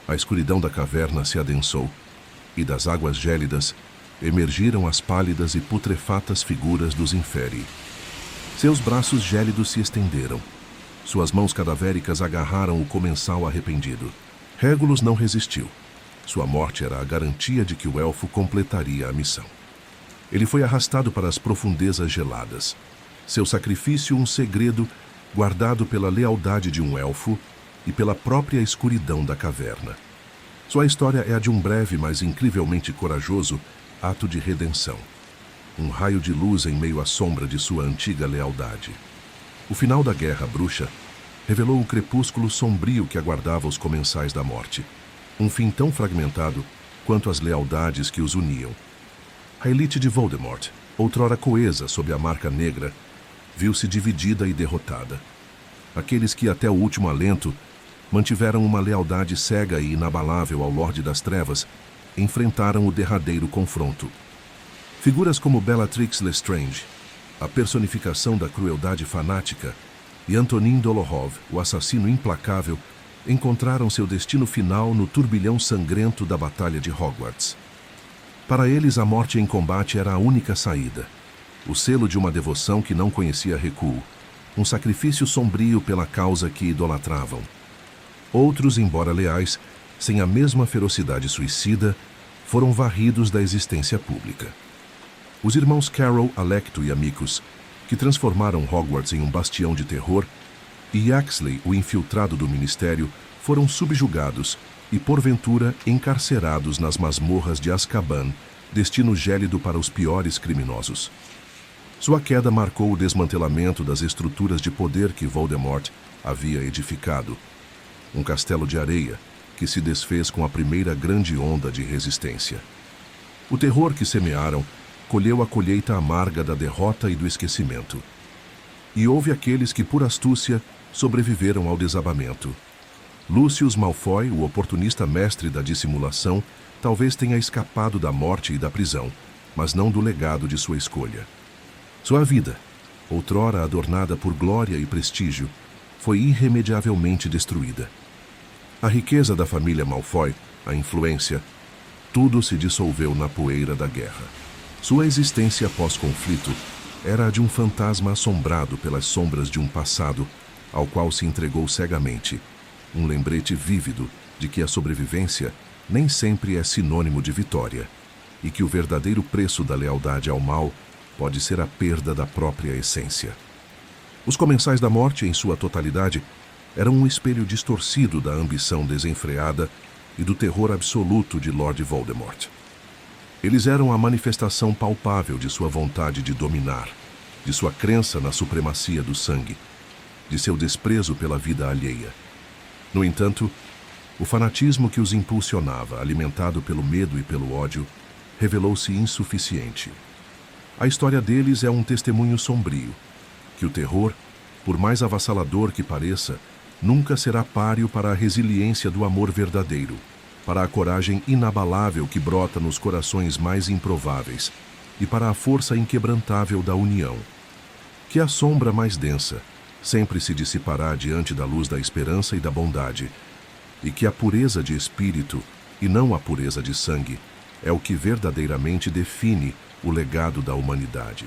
A escuridão da caverna se adensou, e das águas gélidas emergiram as pálidas e putrefatas figuras dos inferi. Seus braços gélidos se estenderam. Suas mãos cadavéricas agarraram o comensal arrependido. Regulus não resistiu. Sua morte era a garantia de que o elfo completaria a missão. Ele foi arrastado para as profundezas geladas. Seu sacrifício um segredo guardado pela lealdade de um elfo e pela própria escuridão da caverna. Sua história é a de um breve, mas incrivelmente corajoso ato de redenção. Um raio de luz em meio à sombra de sua antiga lealdade. O final da Guerra Bruxa revelou o crepúsculo sombrio que aguardava os comensais da morte. Um fim tão fragmentado quanto as lealdades que os uniam. A elite de Voldemort, outrora coesa sob a marca negra, viu-se dividida e derrotada. Aqueles que até o último alento mantiveram uma lealdade cega e inabalável ao Lorde das Trevas enfrentaram o derradeiro confronto. Figuras como Bellatrix Lestrange, a personificação da crueldade fanática, e Antonin Dolohov, o assassino implacável, encontraram seu destino final no turbilhão sangrento da Batalha de Hogwarts. Para eles, a morte em combate era a única saída, o selo de uma devoção que não conhecia recuo, um sacrifício sombrio pela causa que idolatravam. Outros, embora leais, sem a mesma ferocidade suicida, foram varridos da existência pública. Os irmãos Carroll, Alecto e Amicus, que transformaram Hogwarts em um bastião de terror, e Yaxley, o infiltrado do Ministério, foram subjugados e, porventura, encarcerados nas masmorras de Azkaban, destino gélido para os piores criminosos. Sua queda marcou o desmantelamento das estruturas de poder que Voldemort havia edificado. Um castelo de areia que se desfez com a primeira grande onda de resistência. O terror que semearam colheu a colheita amarga da derrota e do esquecimento. E houve aqueles que, por astúcia, sobreviveram ao desabamento. Lucius Malfoy, o oportunista mestre da dissimulação, talvez tenha escapado da morte e da prisão, mas não do legado de sua escolha. Sua vida, outrora adornada por glória e prestígio, foi irremediavelmente destruída. A riqueza da família Malfoy, a influência, tudo se dissolveu na poeira da guerra. Sua existência pós-conflito era a de um fantasma assombrado pelas sombras de um passado ao qual se entregou cegamente, um lembrete vívido de que a sobrevivência nem sempre é sinônimo de vitória e que o verdadeiro preço da lealdade ao mal pode ser a perda da própria essência. Os Comensais da Morte, em sua totalidade, eram um espelho distorcido da ambição desenfreada e do terror absoluto de Lord Voldemort. Eles eram a manifestação palpável de sua vontade de dominar, de sua crença na supremacia do sangue, de seu desprezo pela vida alheia. No entanto, o fanatismo que os impulsionava, alimentado pelo medo e pelo ódio, revelou-se insuficiente. A história deles é um testemunho sombrio, que o terror, por mais avassalador que pareça, nunca será páreo para a resiliência do amor verdadeiro, para a coragem inabalável que brota nos corações mais improváveis e para a força inquebrantável da união. Que a sombra mais densa sempre se dissipará diante da luz da esperança e da bondade, e que a pureza de espírito, e não a pureza de sangue, é o que verdadeiramente define o legado da humanidade.